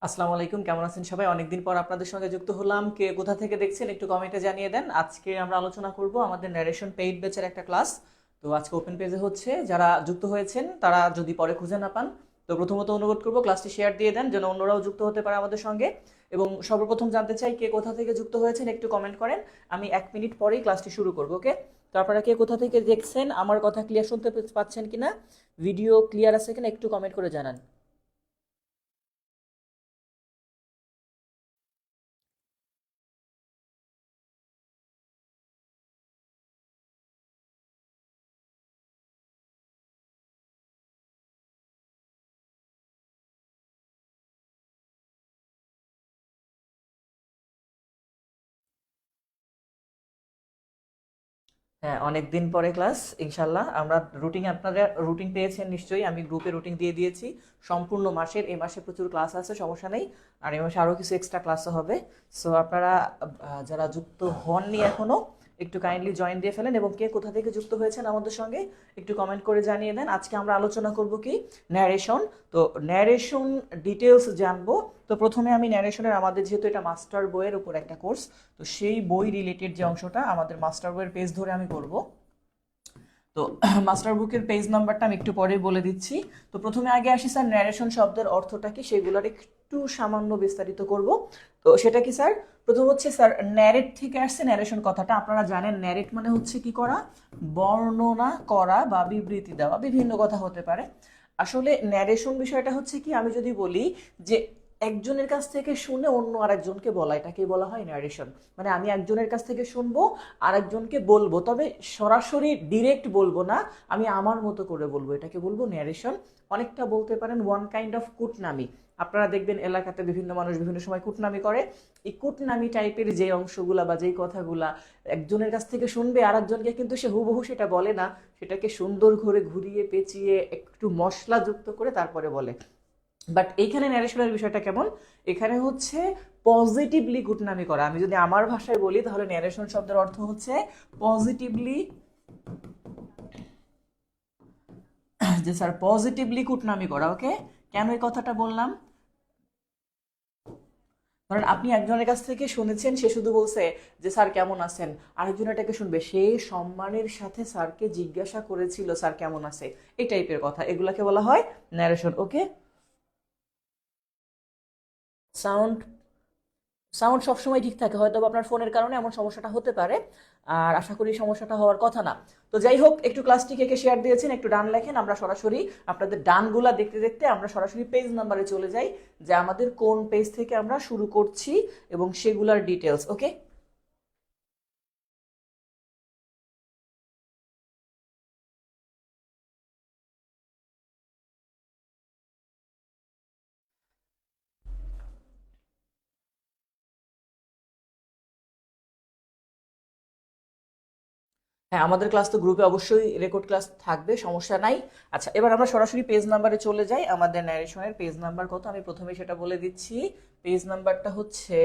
আসসালামু আলাইকুম, কেমন আছেন সবাই? অনেকদিন পর আপনাদের সঙ্গে যুক্ত হলাম। কে কোথা থেকে দেখছেন একটু কমেন্টে জানিয়ে দেন। আজকে আমরা আলোচনা করব আমাদের ন্যারেশন পেইড ব্যাচের একটা ক্লাস। তো আজকে ওপেন পেজে হচ্ছে, যারা যুক্ত হয়েছেন তারা যদি পরে খুঁজে না পান, তো প্রথমত অনুরোধ করব ক্লাসটি শেয়ার দিয়ে দেন যেন অন্যরাও যুক্ত হতে পারে আমাদের সঙ্গে। এবং সর্বপ্রথম জানতে চাই কে কোথা থেকে যুক্ত হয়েছেন একটু কমেন্ট করেন। আমি 1 মিনিট পরেই ক্লাসটি শুরু করবো, ওকে? তো আপনারা কে কোথা থেকে দেখছেন, আমার কথা ক্লিয়ার শুনতে পাচ্ছেন কিনা, ভিডিও ক্লিয়ার আছে কিনা একটু কমেন্ট করে জানান। হ্যাঁ, অনেকদিন পরে ক্লাস। ইনশাল্লাহ আমরা রুটিন, আপনারা রুটিন পেয়েছেন নিশ্চয়ই, আমি গ্রুপে রুটিন দিয়ে দিয়েছি সম্পূর্ণ মাসের। এই মাসে প্রচুর ক্লাস আছে, সমস্যা নেই। আর এই মাসে আরও কিছু এক্সট্রা ক্লাসও হবে। সো আপনারা যারা যুক্ত হননি এখনো, একটু কাইন্ডলি জয়েন দিয়ে ফেলেন। এবং কে কোথা থেকে যুক্ত হয়েছেন আমাদের সঙ্গে একটু কমেন্ট করে জানিয়ে দেন। আজকে আমরা আলোচনা করব কি, ন্যারেশন। তো ন্যারেশন ডিটেলস জানবো। তো প্রথমে আমি ন্যারেশনের, আমাদের যেহেতু এটা মাস্টার বইয়ের উপর একটা কোর্স, তো সেই বই রিলেটেড যে অংশটা আমাদের মাস্টার বইয়ের পেজ ধরে আমি করব। তো মাস্টার বুকের পেজ নাম্বারটা আমি একটু পরে বলে দিচ্ছি। তো প্রথমে আগে আসি স্যার, ন্যারেশন শব্দের অর্থটা কি সেগুলোর একটু সামান্য বিস্তারিত করব। তো সেটা কি স্যার? প্রথম হচ্ছে স্যার, ন্যারেট থেকে আসছে ন্যারেশন কথাটা। আপনারা জানেন ন্যারেট মানে হচ্ছে কি করা, বর্ণনা করা বা বিবৃতি দেওয়া, বিভিন্ন কথা হতে পারে। আসলে ন্যারেশন বিষয়টা হচ্ছে কি, আমি যদি বলি যে একজনের কাছ থেকে শুনে অন্য আরেকজনকে বলা, এটাকেই বলা হয় ন্যারেশন। মানে আমি একজনের কাছ থেকে শুনবো, আরেকজনকে বলবো, তবে সরাসরি ডিরেক্ট বলবো না, আমি আমার মতো করে বলবো, এটাকে বলবো ন্যারেশন। অনেকটা বলতে পারেন ওয়ান কাইন্ড অফ কুটনামি। আপনারা দেখবেন এলাকাতে বিভিন্ন মানুষ বিভিন্ন সময় কুটনামি করে। এই কুটনামি টাইপের যে অংশগুলা বা যেই কথাগুলা একজনের কাছ থেকে শুনবে, আরেকজনকে কিন্তু সে হুবহু সেটা বলে না, সেটাকে সুন্দর করে ঘুরিয়ে পেঁচিয়ে একটু মশলা যুক্ত করে তারপরে বলে। বাট এইখানে ন্যারেশনের বিষয়টা কেমন, এখানে হচ্ছে পজিটিভলি গুটনামি করা। আমি যদি আমার ভাষায় বলি তাহলে ন্যারেশন শব্দের অর্থ হচ্ছে পজিটিভলি, যে স্যার পজিটিভলি কুটনামি করা, ওকে? কেন এই কথাটা বললাম? কারণ আপনি একজনের কাছ থেকে শুনেছেন, সে শুধু বলছে যে স্যার কেমন আছেন, আরেকজন এটাকে শুনবে, সে সম্মানের সাথে স্যারকে জিজ্ঞাসা করেছিল স্যার কেমন আছে, এই টাইপের কথা, এগুলাকে বলা হয় ন্যারেশন, ওকে? সাউন্ড সাউন্ড সবসময় ঠিক থাকে, হয়তো আপনার ফোনের কারণে এমন সমস্যাটা হতে পারে। আর আশা করি সমস্যাটা হওয়ার কথা না। তো যাই হোক, একটু ক্লাসটি কে কে শেয়ার দিয়েছেন একটু ডান লেখেন। আমরা সরাসরি আপনাদের ডানগুলা দেখতে দেখতে আমরা সরাসরি পেজ নাম্বারে চলে যাই, যে আমাদের কোন পেজ থেকে আমরা শুরু করছি এবং সেগুলার ডিটেলস, ওকে? হ্যাঁ, আমাদের ক্লাস তো গ্রুপে অবশ্যই রেকর্ড ক্লাস থাকবে, সমস্যা নাই। আচ্ছা, এবার আমরা সরাসরি পেজ নাম্বারে চলে যাই। আমাদের ন্যারেশনের পেজ নাম্বার কত আমি প্রথমে সেটা বলে দিচ্ছি। পেজ নাম্বারটা হচ্ছে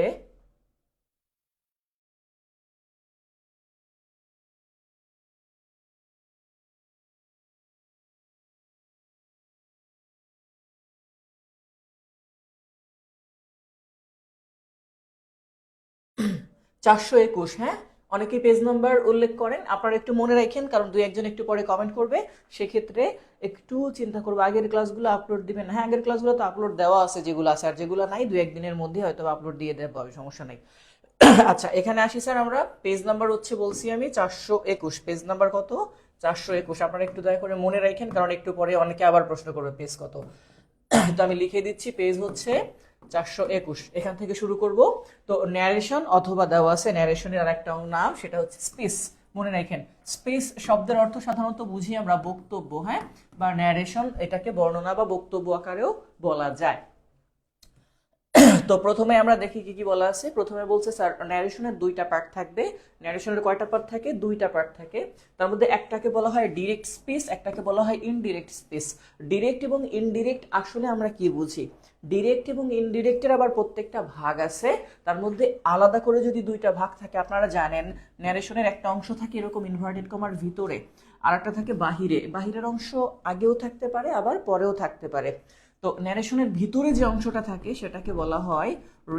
421। হ্যাঁ, অনেকেই পেজ নাম্বার উল্লেখ করেন, আপনারা একটু মনে রাখেন, কারণ দুই একজন একটু পরে কমেন্ট করবে, সেক্ষেত্রে একটু চিন্তা করবো। আগের ক্লাসগুলো আপলোড দিবেন? হ্যাঁ, আগের ক্লাসগুলো তো আপলোড দেওয়া আছে, যেগুলো আছে। আর যেগুলো নাই, দু একদিনের মধ্যে হয়তো আপলোড দিয়ে দেওয়া হবে, সমস্যা নেই। আচ্ছা, এখানে আসি স্যার। আমরা পেজ নাম্বার হচ্ছে বলছি আমি 421। পেজ নাম্বার কত? 421। আপনারা একটু দয়া করে মনে রাখেন, কারণ একটু পরে অনেকে আবার প্রশ্ন করবে পেজ কত। তো আমি লিখে দিচ্ছি, পেজ হচ্ছে 421। এখান থেকে শুরু করব। তো ন্যারেশন, অথবা দেওয়া আছে ন্যারেশনের আর একটা নাম, সেটা হচ্ছে স্পিচ। মনে রাখেন, স্পিচ শব্দের অর্থ সাধারণত বুঝি আমরা বক্তব্য, হ্যাঁ, বা ন্যারেশন এটাকে বর্ণনা বা বক্তব্য আকারেও বলা যায়। তো প্রথমে আমরা দেখি কি কি বলা আছে। প্রথমে বলছে স্যার, ন্যারেশনের দুইটা পার্ট থাকবে। ন্যারেশনের কয়টা পার্ট থাকে? দুইটা পার্ট থাকে। তার মধ্যে একটাকে বলা হয় ডিরেক্ট স্পিচ, একটাকে বলা হয় ইনডিরেক্ট স্পিচ। ডিরেক্ট এবং ইনডিরেক্ট আসলে আমরা কি বুঝি? ডিরেক্ট এবং ইনডিরেক্টের আবার প্রত্যেকটা ভাগ আছে। তার মধ্যে আলাদা করে যদি দুইটা ভাগ থাকে, আপনারা জানেন ন্যারেশনের একটা অংশ থাকে এরকম ইনভার্টেড কমার ভিতরে, আর একটা থাকে বাহিরে। বাহিরের অংশ আগেও থাকতে পারে, আবার পরেও থাকতে পারে। তো ন্যারেশনের ভিতরে যে অংশটা থাকে সেটাকে বলা হয়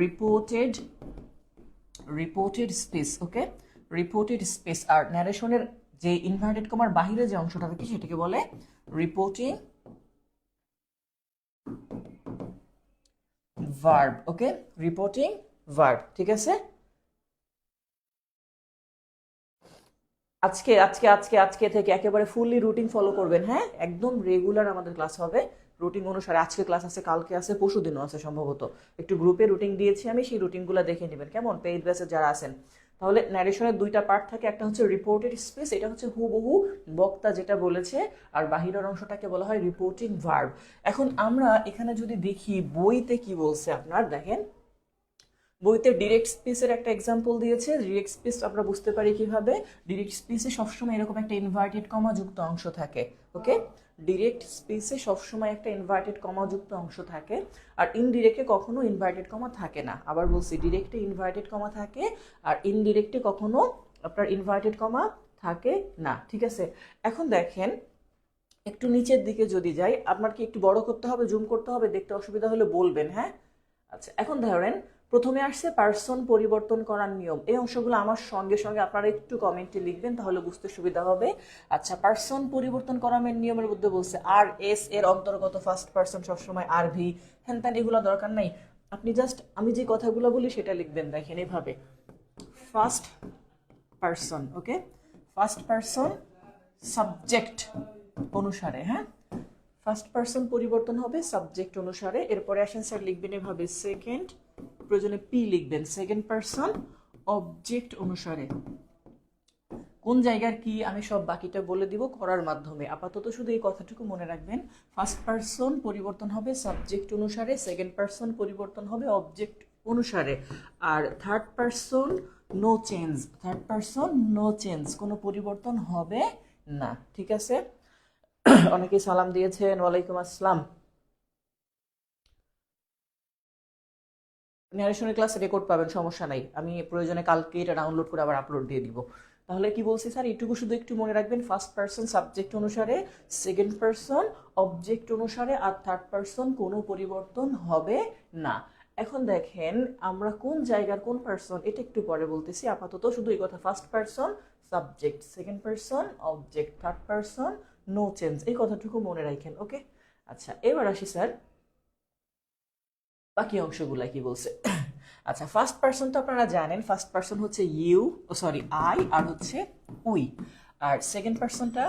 রিপোর্টেড স্পেস। ওকে, রিপোর্টেড স্পেস। আর ন্যারেশনের যে ইনভার্টেড কমার বাহিরে যে অংশটা থাকে সেটাকে বলে রিপোর্টিং ভার্ব। ওকে, রিপোর্টিং ভার্ব। ঠিক আছে, আজকে আজকে আজকে আজকে থেকে একেবারে ফুললি রুটিন ফলো করবেন। হ্যাঁ, একদম রেগুলার আমাদের ক্লাস হবে রুটিন অনুসারে। আজকে ক্লাস আছে, কালকে আছে, পরশু দিনও আছে সম্ভবত। একটু গ্রুপে রুটিন দিয়েছি আমি, সেই রুটিনগুলো দেখে নেবেন কেমন, পেইড ব্যাচে যারা আছেন। তাহলে ন্যারেশনের দুইটা পার্ট থাকে, একটা হচ্ছে রিপোর্টেড স্পেস, এটা হচ্ছে হুবহু বক্তা যেটা বলেছে, আর বাহিরের অংশটাকে বলা হয় রিপোর্টিং ভার্ব। এখন আমরা এখানে যদি দেখি বইতে কি বলছে, আপনার দেখেন বইতে ডিরেক্ট স্পিচের একটা এক্সাম্পল দিয়েছে। ডিরেক্ট স্পিচ আমরা বুঝতে পারি কিভাবে, ডিরেক্ট স্পিচে সবসময় এরকম একটা ইনভার্টেড কমা যুক্ত অংশ থাকে। ওকে, ডিরেক্ট স্পিচে সবসময় একটা ইনভার্টেড কমা যুক্ত অংশ থাকে, আর ইনডিরেক্টে কখনো ইনভার্টেড কমা থাকে না। আবার বলছি, ডিরেক্টে ইনভার্টেড কমা থাকে, আর ইনডিরেক্টে কখনো আপনার ইনভার্টেড কমা থাকে না। ঠিক আছে, এখন দেখেন একটু নিচের দিকে যদি যাই, আপনার কি একটু বড় করতে হবে, জুম করতে হবে, দেখতে অসুবিধা হলে বলবেন। হ্যাঁ, আচ্ছা, এখন ধরেন প্রথমে আসছে পার্সন পরিবর্তন করার নিয়ম। এই অংশগুলো আমার সঙ্গে সঙ্গে আপনারা একটু কমেন্টে লিখবেন, তাহলে বুঝতে সুবিধা হবে। আচ্ছা, পার্সন পরিবর্তন করার নিয়মের মধ্যে বলছে আর এস এর অন্তর্গত ফার্স্ট পার্সন সবসময় আর ভি, হ্যান ত্যান এগুলো দরকার নাই। আপনি জাস্ট আমি যে কথাগুলো বলি সেটা লিখবেন। দেখেন এভাবে, ফার্স্ট পার্সন। ওকে, ফার্স্ট পার্সন সাবজেক্ট অনুসারে। হ্যাঁ, ফার্স্ট পার্সন পরিবর্তন হবে সাবজেক্ট অনুসারে। এরপরে আসেন স্যার লিখবেন এভাবে, সেকেন্ড, প্রয়োজনে পি লিখবেন, সেকেন্ড পার্সন অবজেক্ট অনুসারে। কোন জায়গার কি আমি সব বাকিটা বলে দিব করার মাধ্যমে, আপাতত শুধু এই কথাটুকু মনে রাখবেন। ফার্স্ট পার্সন পরিবর্তন হবে সাবজেক্ট অনুসারে, সেকেন্ড পার্সন পরিবর্তন হবে অবজেক্ট অনুসারে, আর third person no change. Third person no change, কোনো পরিবর্তন হবে না। ঠিক আছে, অনেকেই সালাম দিয়েছেন, ওয়ালাইকুম আসসালাম। ন্যারেশনের ক্লাস রেকর্ড পাবেন, সমস্যা নাই, আমি প্রয়োজনে কালকে এটা ডাউনলোড করে আবার আপলোড দিয়ে দিব। তাহলে কি বলছি স্যার, এটুকু শুধু একটু মনে রাখবেন, ফার্স্ট পার্সন সাবজেক্ট অনুসারে, সেকেন্ড পার্সন অবজেক্ট অনুসারে, আর থার্ড পার্সন কোনো পরিবর্তন হবে না। এখন দেখেন আমরা কোন জায়গার কোন পার্সন এটা একটু পরে বলতেছি, আপাতত শুধু এই কথা, first person subject, second person object, third person no change, এই কথাটুকু মনে রাখেন। ওকে, আচ্ছা এবার আসি স্যার বাকি অংশগুলা কি বলছে। আচ্ছা, ফার্স্ট পার্সন তো আপনারা জানেন, ফার্স্ট পার্সন হচ্ছে ইউ, সরি আই, আর হচ্ছে উই। আর সেকেন্ড পার্সনটা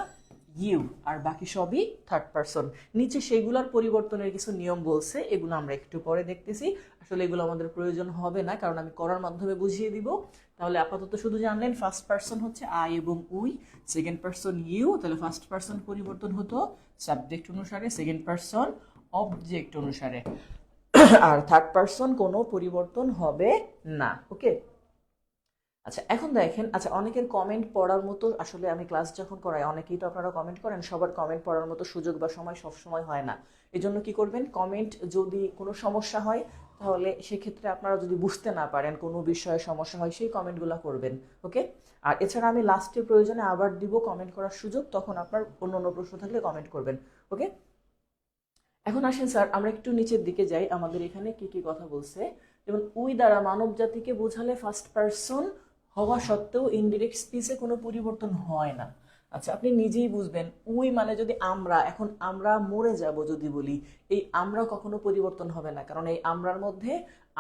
ইউ, আর বাকি সবই থার্ড পার্সন। নিচে সেগুলোর পরিবর্তনের কিছু নিয়ম বলছে, এগুলো আমরা একটু পরে দেখতেছি। আসলে এগুলো আমাদের প্রয়োজন হবে না, কারণ আমি করার মাধ্যমে বুঝিয়ে দিব। তাহলে আপাতত শুধু জানলেন ফার্স্ট পার্সন হচ্ছে আই এবং উই, সেকেন্ড পার্সন ইউ, তাহলে ফার্স্ট পার্সন পরিবর্তন হতো সাবজেক্ট অনুসারে, সেকেন্ড পার্সন অবজেক্ট অনুসারে, আর থার্ড পার্সন কোনো পরিবর্তন হবে না। ওকে, আচ্ছা এখন দেখেন, আচ্ছা অনেকের কমেন্ট পড়ার মতো, আসলে আমি ক্লাস যখন করাই অনেকেই তো আপনারা কমেন্ট করেন, সবার কমেন্ট পড়ার মতো সুযোগ বা সময় সব সময় হয় না। এই জন্য কি করবেন, কমেন্ট যদি কোনো সমস্যা হয় তাহলে সেক্ষেত্রে আপনারা যদি বুঝতে না পারেন, কোনো বিষয়ে সমস্যা হয়, সেই কমেন্টগুলো করবেন। ওকে, আর এছাড়া আমি লাস্টে প্রয়োজনে আবার দিব কমেন্ট করার সুযোগ, তখন আপনার অন্য অন্য প্রশ্ন থাকলে কমেন্ট করবেন। ওকে, এখন আসেন স্যার আমরা একটু নিচের দিকে যাই, আমাদের এখানে কি কি কথা বলছে। যেমন উই দ্বারা মানব জাতিকে বোঝালে ফার্স্ট পার্সন হওয়া সত্ত্বেও ইনডিরেক্ট স্পিচে কোনো পরিবর্তন হয় না। আচ্ছা আপনি নিজেই বুঝবেন, উই মানে যদি আমরা, এখন আমরা মরে যাব যদি বলি, এই আমরা কখনো পরিবর্তন হবে না, কারণ এই আমরার মধ্যে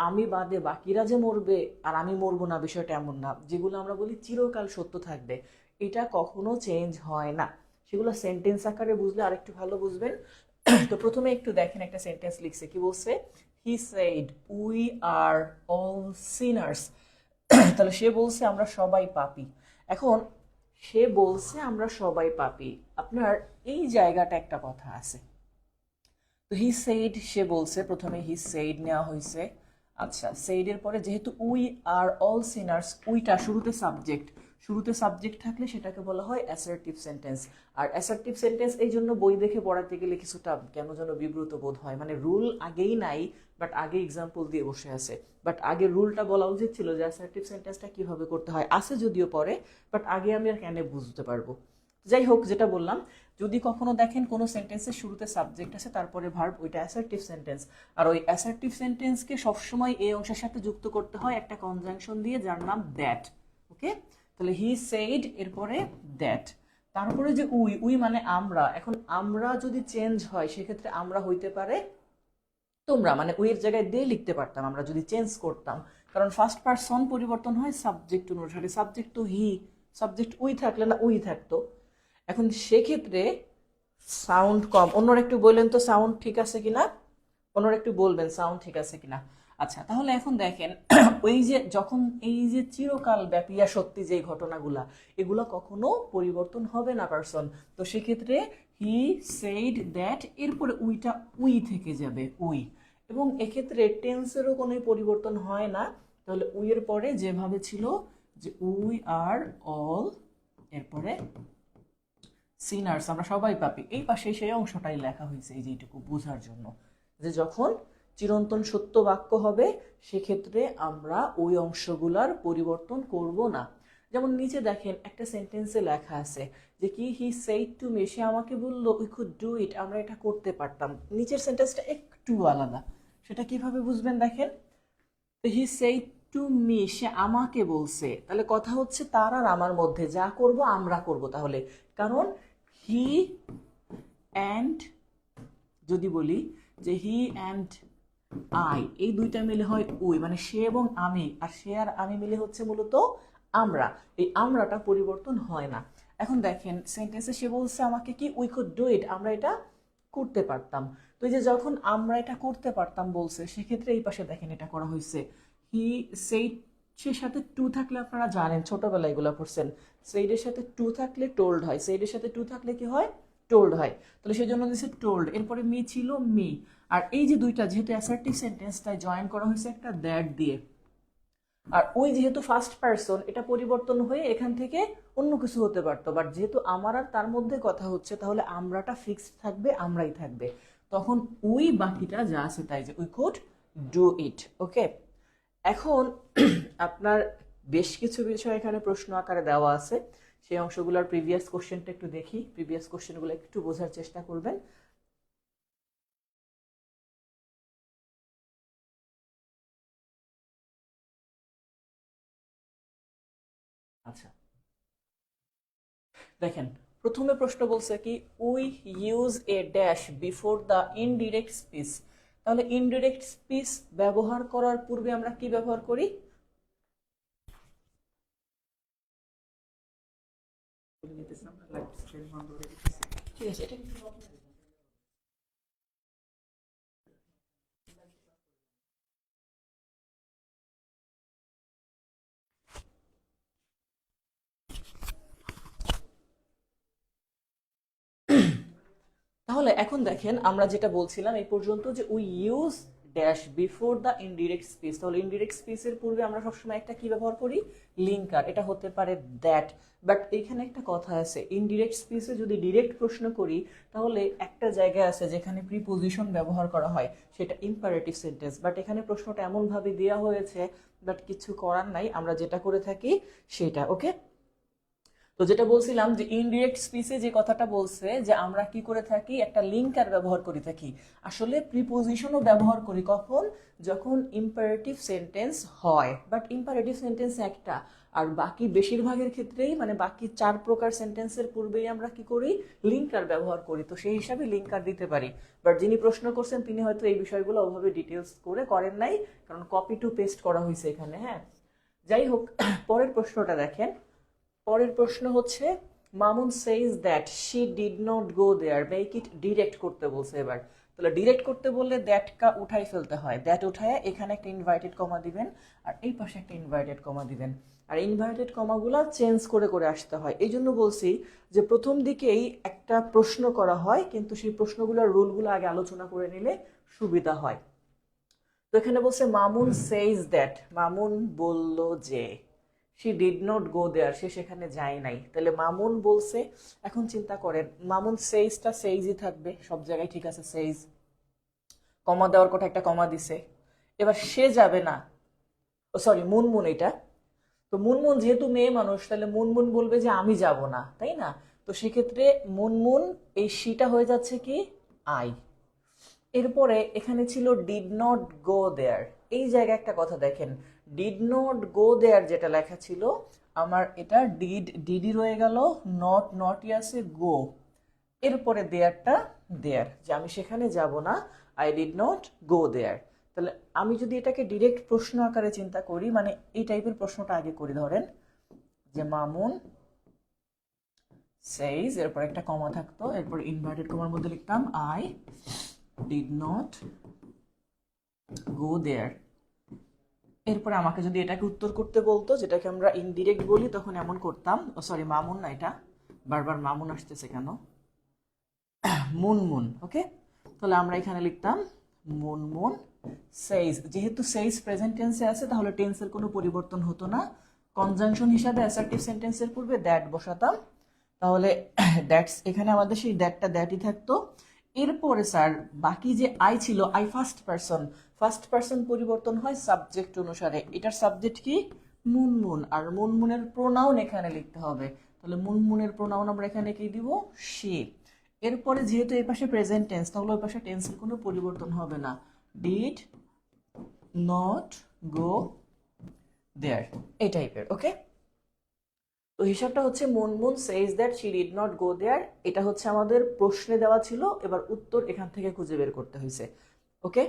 আমি বাদে বাকিরা যে মরবে আর আমি মরবো না, বিষয়টা এমন না। যেগুলো আমরা বলি চিরকাল সত্য থাকবে, এটা কখনো চেঞ্জ হয় না। সেগুলো সেন্টেন্স আকারে বুঝলে আরেকটু ভালো বুঝবেন। তো প্রথমে একটু দেখেন, একটা সেন্টেন্স লিখছে, কি বলছে, he said we are all Sinners. তাহলে সে বলছে আমরা সবাই পাপী। এখন সে বলছে আমরা সবাই পাপী, আপনার এই জায়গাটা একটা কথা আছে। তো হি সেইড, সে বলছে, প্রথমে হি সেইড নেওয়া হয়েছে। আচ্ছা, সেইডের পরে যেহেতু উই আর অল সিনার্স, উইটা শুরুতে সাবজেক্ট থাকলে সেটাকে বলা হয় অ্যাসার্টিভ সেন্টেন্স। আর অ্যাসার্টিভ সেন্টেন্স এই জন্য বই দেখে পড়াতে গেলে কিছুটা কেন যেন বিব্রত বোধ হয়, মানে রুল আগেই নাই, বাট আগে এক্সাম্পল দিয়ে বসে আছে। বাট আগে রুলটা বলা উচিত ছিল যে অ্যাসার্টিভ সেন্টেন্সটা কিভাবে করতে হয়, আছে যদিও পরে, বাট আগে আমি আর কেন বুঝতে পারবো। যাই হোক, যেটা বললাম, যদি কখনো দেখেন কোনো সেন্টেন্সের শুরুতে সাবজেক্ট আছে তারপরে ভার্ব, ওইটা অ্যাসার্টিভ সেন্টেন্স। আর ওই অ্যাসার্টিভ সেন্টেন্সকে সবসময় এই অংশের সাথে যুক্ত করতে হয় একটা কনজাংশন দিয়ে, যার নাম দ্যাট। ওকে, তাহলে হি সেইড, এরপরে দ্যাট, তারপরে যে উই, উই মানে আমরা। এখন আমরা যদি চেঞ্জ হয় সেক্ষেত্রে আমরা হইতে পারে তোমরা, মানে উইয়ের জায়গায় দে লিখতে পারতাম আমরা যদি চেঞ্জ করতাম, কারণ ফার্স্ট পারসন পরিবর্তন হয় সাবজেক্ট অনুসারে। সাবজেক্ট তো হি, সাবজেক্ট উই থাকলে না উই থাকতো। এখন সেক্ষেত্রে সাউন্ড কম। অন্যরা একটু বললেন তো সাউন্ড ঠিক আছে কিনা, অন্যরা একটু বলবেন সাউন্ড ঠিক আছে কিনা। আচ্ছা, তাহলে এখন দেখেন ওই যে যখন এই যে চিরকাল ব্যাপিয়া সত্যি যে ঘটনাগুলা, এগুলো কখনো পরিবর্তন হবে না পারসন। তো সেক্ষেত্রে হি সেইড দ্যাট, এরপরে উইটা উই থেকে যাবে, উই। এবং এক্ষেত্রে টেন্সেরও কোনো পরিবর্তন হয় না। তাহলে উইয়ের পরে যেভাবে ছিল যে উই আর অল, এরপরে সিনার্স, আমরা সবাই পাপী, এই পাশে সেই অংশটাই লেখা হয়েছে এই যেটুকু বোঝার জন্য, যে যখন চিরন্তন সত্য বাক্য হবে সেক্ষেত্রে আমরা ওই অংশগুলার পরিবর্তন করব না। যেমন নিচে দেখেন একটা সেন্টেন্সে লেখা আছে যে কি, হি সেইড টু মি, সে আমাকে বলল উই কুড ডু ইট, আমরা এটা করতে পারতাম। নিচের সেন্টেন্সটা একটু আলাদা, সেটা কিভাবে বুঝবেন দেখেন। হি সেইড টু মি, সে আমাকে বলছে, তাহলে কথা হচ্ছে তার আর আমার মধ্যে, যা করব আমরা করব তাহলে। কারণ হি অ্যান্ড, যদি বলি যে হি অ্যান্ড আই, এই দুইটা মিলে হয় উই, মানে সে এবং আমি, আর সে আর আমি মিলে হচ্ছে মূলত আমরা। এই আমরাটা পরিবর্তন হয় না। এখন দেখেন সেন্টেন্সে সে বলছে আমাকে কি, উই কুড ডু ইট, আমরা এটা করতে পারতাম। তো এই যে যখন আমরা এটা করতে পারতাম বলছে, সেক্ষেত্রে এই পাশে দেখেন এটা করা হয়েছে হি সেইড, সে সাথে টু থাকলে আপনারা জানেন ছোটবেলায় এগুলো পড়ছেন, সেইডের সাথে টু থাকলে টোল্ড হয়, সেইডের সাথে টু থাকলে কি হয়, টোল্ড হয়। তাহলে সেই জন্য দিয়েছে টোল্ড, এরপরে মি ছিল মি। আর এই যে দুইটা যেহেতু অ্যাসার্টিভ সেন্টেন্স, তাই জয়েন করা হয়েছে একটা দ্যাট দিয়ে। আর ওই যেহেতু ফার্স্ট পারসন, এটা পরিবর্তন হয়ে এখান থেকে অন্য কিছু হতে পারতো, বাট যেহেতু আমার আর তার মধ্যে কথা হচ্ছে, তাহলে আমরাটা ফিক্সড থাকবে, আমরাই থাকবে। তখন উই বাকিটা যা আছে তাই, যে উই কুড ডু ইট। ওকে, এখন আপনার বেশ কিছু বিষয় এখানে প্রশ্ন আকারে দেওয়া আছে, সেই অংশগুলোর প্রিভিয়াস কোশ্চেনটা একটু দেখি, প্রিভিয়াস কোশ্চেনগুলো একটু বোঝার চেষ্টা করবেন। আচ্ছা, দেখেন প্রথমে প্রশ্ন বলছে কি, we use a dash before the indirect speech. তাহলে ইনডিরেক্ট স্পিচ ব্যবহার করার পূর্বে আমরা কি ব্যবহার করি, ঠিক আছে এটা তাহলে এখন দেখেন আমরা যেটা বলছিলাম এই পর্যন্ত, যে we use dash before the indirect speech. তাহলে ইনডিরেক্ট স্পিচের পূর্বে আমরা সবসময় একটা কি ব্যবহার করি, লিঙ্কার, এটা হতে পারে দ্যাট। বাট এখানে একটা কথা আছে, ইনডিরেক্ট স্পিচে যদি ডিরেক্ট প্রশ্ন করি তাহলে একটা জায়গায় আছে যেখানে প্রিপোজিশন ব্যবহার করা হয়, সেটা ইম্পারেটিভ সেন্টেন্স। বাট এখানে প্রশ্নটা এমনভাবে দেওয়া হয়েছে, বাট কিছু করার নাই, আমরা যেটা করে থাকি সেটা। ওকে, তো যেটা বলছিলাম যে ইনডিরেক্ট স্পিচে যে কথাটা বলছে যে আমরা কি করে থাকি, একটা লিঙ্কার ব্যবহার করে থাকি। আসলে প্রিপোজিশনও ব্যবহার করি কখন, যখন ইম্পারেটিভ সেন্টেন্স হয়, বাট ইম্পারেটিভ সেন্টেন্স একটা, আর বাকি বেশিরভাগের ক্ষেত্রেই মানে বাকি 4 প্রকার সেন্টেন্সের পূর্বেই আমরা কি করি, লিঙ্কার ব্যবহার করি। তো সেই হিসাবে লিঙ্কার দিতে পারি। বাট যিনি প্রশ্ন করছেন তিনি হয়তো এই বিষয়গুলো ওভাবে ডিটেলস করে করেন নাই, কারণ কপি টু পেস্ট করা হয়েছে এখানে। হ্যাঁ, যাই হোক, পরের প্রশ্নটা দেখেন। পরের প্রশ্ন হচ্ছে Mamun says that she did not go there, make it direct করতে বলছে এবার। তাহলে ডিরেক্ট করতে বললে দ্যাটটা উঠাই ফেলতে হয়, দ্যাট উঠায় এখানে একটা ইনভার্টেড কমা দিবেন, আর এই পাশে একটা ইনভার্টেড কমা দিবেন, আর ইনভার্টেড কমাগুলো চেঞ্জ করে করে আসতে হয়। এই জন্য বলছি যে প্রথম দিকেই একটা প্রশ্ন করা হয়, কিন্তু সেই প্রশ্নগুলোর রুলগুলো আগে আলোচনা করে নিলে সুবিধা হয়। তো এখানে বলছে মামুন সেইজ দ্যাট, মামুন বলল যে, শি ডিড নট গো দেয়ার, সে সেখানে যায় নাই। তাহলে মামুন বলছে, এখন চিন্তা করেন মামুন সেইজটা সেইজই থাকবে সব জায়গায়, ঠিক আছে সেইজ, কমা দেওয়ার কথা একটা কমা দিছে। এবার সে যাবে না, ও সরি মুনমুন, এটা তো মুনমুন যেহেতু মেয়ে মানুষ, তাহলে মুনমুন বলবে যে আমি যাব না, তাই না। তো সেক্ষেত্রে মুনমুন এই শিটা হয়ে যাচ্ছে কি আই। এরপরে এখানে ছিল ডিড নট গো দেয়ার। এই জায়গায় একটা কথা দেখেন, ডিড নট গো দেয়ার যেটা লেখা ছিল আমার এটা ডিডি রয়ে গেল, নটই আছে, গো। এরপরে দেয়ারটা দেয়ার, যে আমি সেখানে যাব না, আই ডিড নট গো দেয়ার। তাহলে আমি যদি এটাকে ডিরেক্ট প্রশ্ন আকারে চিন্তা করি, মানে এই টাইপের প্রশ্নটা আগে করি, ধরেন যে মামুন সেইজ, এরপর একটা কমা থাকতো, এরপর ইনভার্টেড কমার মধ্যে লিখতাম আই ডিড নট গো দেয়ার। এরপরে আমাকে যদি এটাকে উত্তর করতে বলতো, যেটাকে আমরা ইনডিরেক্ট বলি, তখন এমন করতাম, সরি মামুন না, এটা বারবার মামুন আসতেছে কেন, মুনমুন। ওকে, তাহলে আমরা এখানে লিখতাম মুনমুন সেইজ। যেহেতু সেইজ প্রেজেন্ট টেন্সে আছে, তাহলে টেন্সের কোনো পরিবর্তন হতো না। কনজাংশন হিসাবে অ্যাসার্টিভ সেন্টেন্সের পূর্বে দ্যাট বসাতাম, তাহলে দ্যাটস, এখানে আমাদের সেই দ্যাটই থাকতো। এরপরে স্যার বাকি যে আই ছিল, আই ফার্স্ট পারসন পরিবর্তন হয় সাবজেক্ট অনুসারে। এটার সাবজেক্ট কি মুনমুন, আর মুনমুনের প্রোনাউন এখানে লিখতে হবে। তাহলে মুনমুনের প্রোনাউন আমরা এখানে কি দিব, শি। এরপরে যেহেতু এই পাশে প্রেজেন্ট টেন্স, তাহলে ওই পাশে টেন্সের কোনো পরিবর্তন হবে না, ডিড নট গো দেয়ার, এই টাইপের। ওকে, তো হিসাবটা হচ্ছে Munmun says that she did not go there. এটা হচ্ছে আমাদের প্রশ্নে দেওয়া ছিল, এবার উত্তর এখান থেকে খুঁজে বের করতে হয়েছে। ওকে,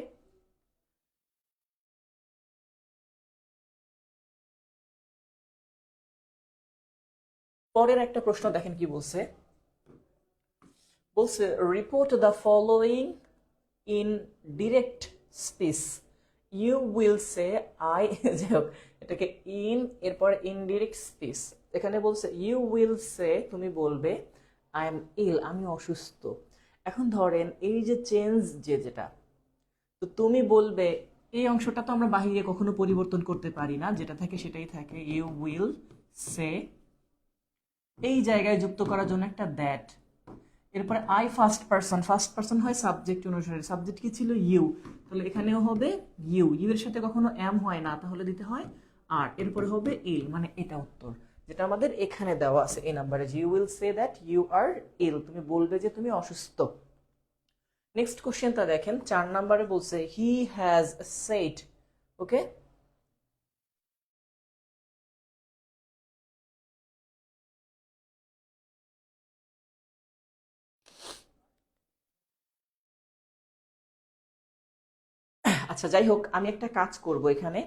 পরের একটা প্রশ্ন দেখেন কি বলছে। বলছে report the following in direct speech, you will say I, যাই হোক এটাকে ইন, এরপর ইনডিরেক্ট স্পিচ। এখানে বলছে ইউ উইল সে, তুমি বলবে, আই এম ইল, আমি অসুস্থ। এখন ধরেন এই যে চেঞ্জ, যেটা, তো তুমি বলবে, এই অংশটা তো আমরা বাহিরে কখনো পরিবর্তন করতে পারি না, যেটা থাকে সেটাই থাকে, ইউ উইল সে। এই জায়গায় যুক্ত করার জন্য একটা দ্যাট, এরপরে আই ফার্স্ট পারসন হয় সাবজেক্ট অনুসারে, সাবজেক্ট কি ছিল ইউ, তাহলে এখানেও হবে ইউ, ইউ এর সাথে কখনো এম হয় না, তাহলে দিতে হয় আর, এরপরে হবে ইল, মানে এটা উত্তর যেটা আমাদের এখানে দেওয়া আছে এই নাম্বারে, you will say that you are ill, তুমি বলবে যে তুমি অসুস্থ। নেক্সট কোশ্চেনটা দেখেন, 4 নাম্বারে বলছে হি হ্যাজ সেড। ওকে, আচ্ছা যাই হোক, আমি একটা কাজ করব এখানে,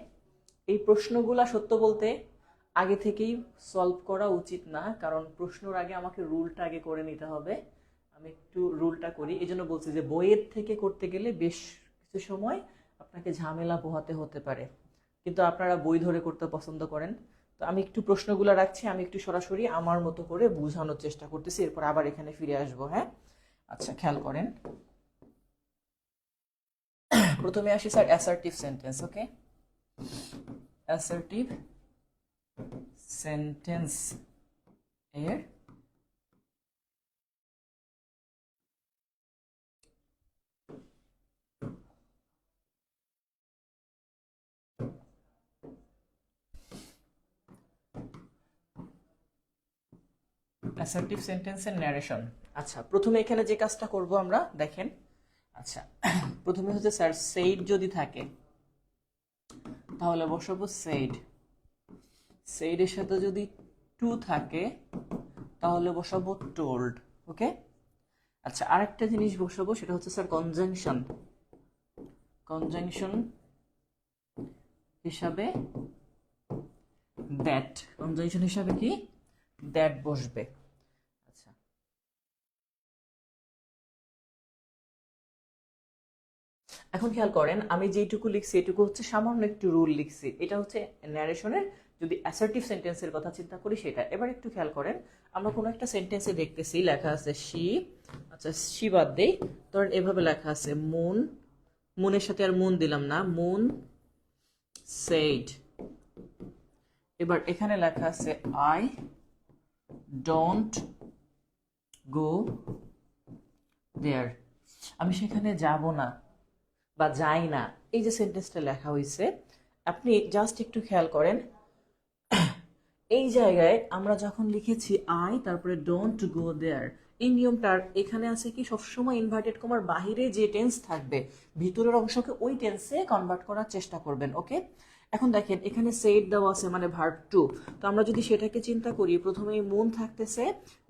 এই প্রশ্নগুলা সত্য বলতে আগে থেকেই সলভ করা উচিত না, কারণ প্রশ্নর আগে আমাকে রুলটা আগে করে নিতে হবে। আমি একটু রুলটা করি, এই জন্য বলছি যে বইয়ের থেকে করতে গেলে বেশ কিছু সময় আপনাকে ঝামেলা পোহাতে হতে পারে, কিন্তু আপনারা বই ধরে করতে পছন্দ করেন। তো আমি একটু প্রশ্নগুলো রাখছি, আমি একটু সরাসরি আমার মতো করে বোঝানোর চেষ্টা করতেছি, এরপর আবার এখানে ফিরে আসবো। হ্যাঁ, আচ্ছা খেয়াল করেন, প্রথমে আসি স্যার অ্যাসার্টিভ সেন্টেন্স। ওকে, অ্যাসার্টিভ সেন্টেন্স এর অ্যাসার্টিভ সেন্টেন্সের ন্যারেশন। আচ্ছা, প্রথমে এখানে যে কাজটা করব আমরা, দেখেন, আচ্ছা প্রথমে হচ্ছে স্যার সেইড যদি থাকে, তাহলে বসাবো সেইড। সেইডের সাথে যদি টু থাকে, তাহলে বসাবো টোল্ড। ওকে, আচ্ছা আরেকটা জিনিস বসাবো, সেটা হচ্ছে স্যার কনজাংশন। কনজাংশন হিসাবে দ্যাট, কনজাংশন হিসাবে কি দ্যাট বসবে। আচ্ছা, এখন খেয়াল করেন, আমি যেটুকু লিখছি এটুকু হচ্ছে সামান্য একটু রুল লিখছি, এটা হচ্ছে ন্যারেশনের যদি অ্যাসার্টিভ সেন্টেন্সের কথা চিন্তা করি সেটা। এবার একটু খেয়াল করেন, আমরা কোনো একটা সেন্টেন্সে দেখতেছি লেখা আছে শি, আচ্ছা শি বাদ দেই, ধরেন এভাবে লেখা আছে মুন, মুনের সাথে আর মুন দিলাম না, মুন সেইড। এবার এখানে লেখা আছে আই ডোন্ট গো দেয়ার, আমি সেখানে যাব না বা যাই না। এই যে সেন্টেন্সটা লেখা হয়েছে, আপনি জাস্ট একটু খেয়াল করেন, এই জায়গায় আমরা যখন লিখেছি আই তারপরে ডোন্ট গো দেয়ার, এই নিয়মটার এখানে আছে কি সবসময় ইনভার্টেড কমার বাহিরে যে টেন্স থাকবে ভিতরের অংশকে ওই টেন্সে কনভার্ট করার চেষ্টা করবেন। ওকে, এখন দেখেন এখানে সেইড দেওয়া আছে মানে ভার্ব টু। তো আমরা যদি সেটাকে চিন্তা করি, প্রথমে মুন থাকতেছে,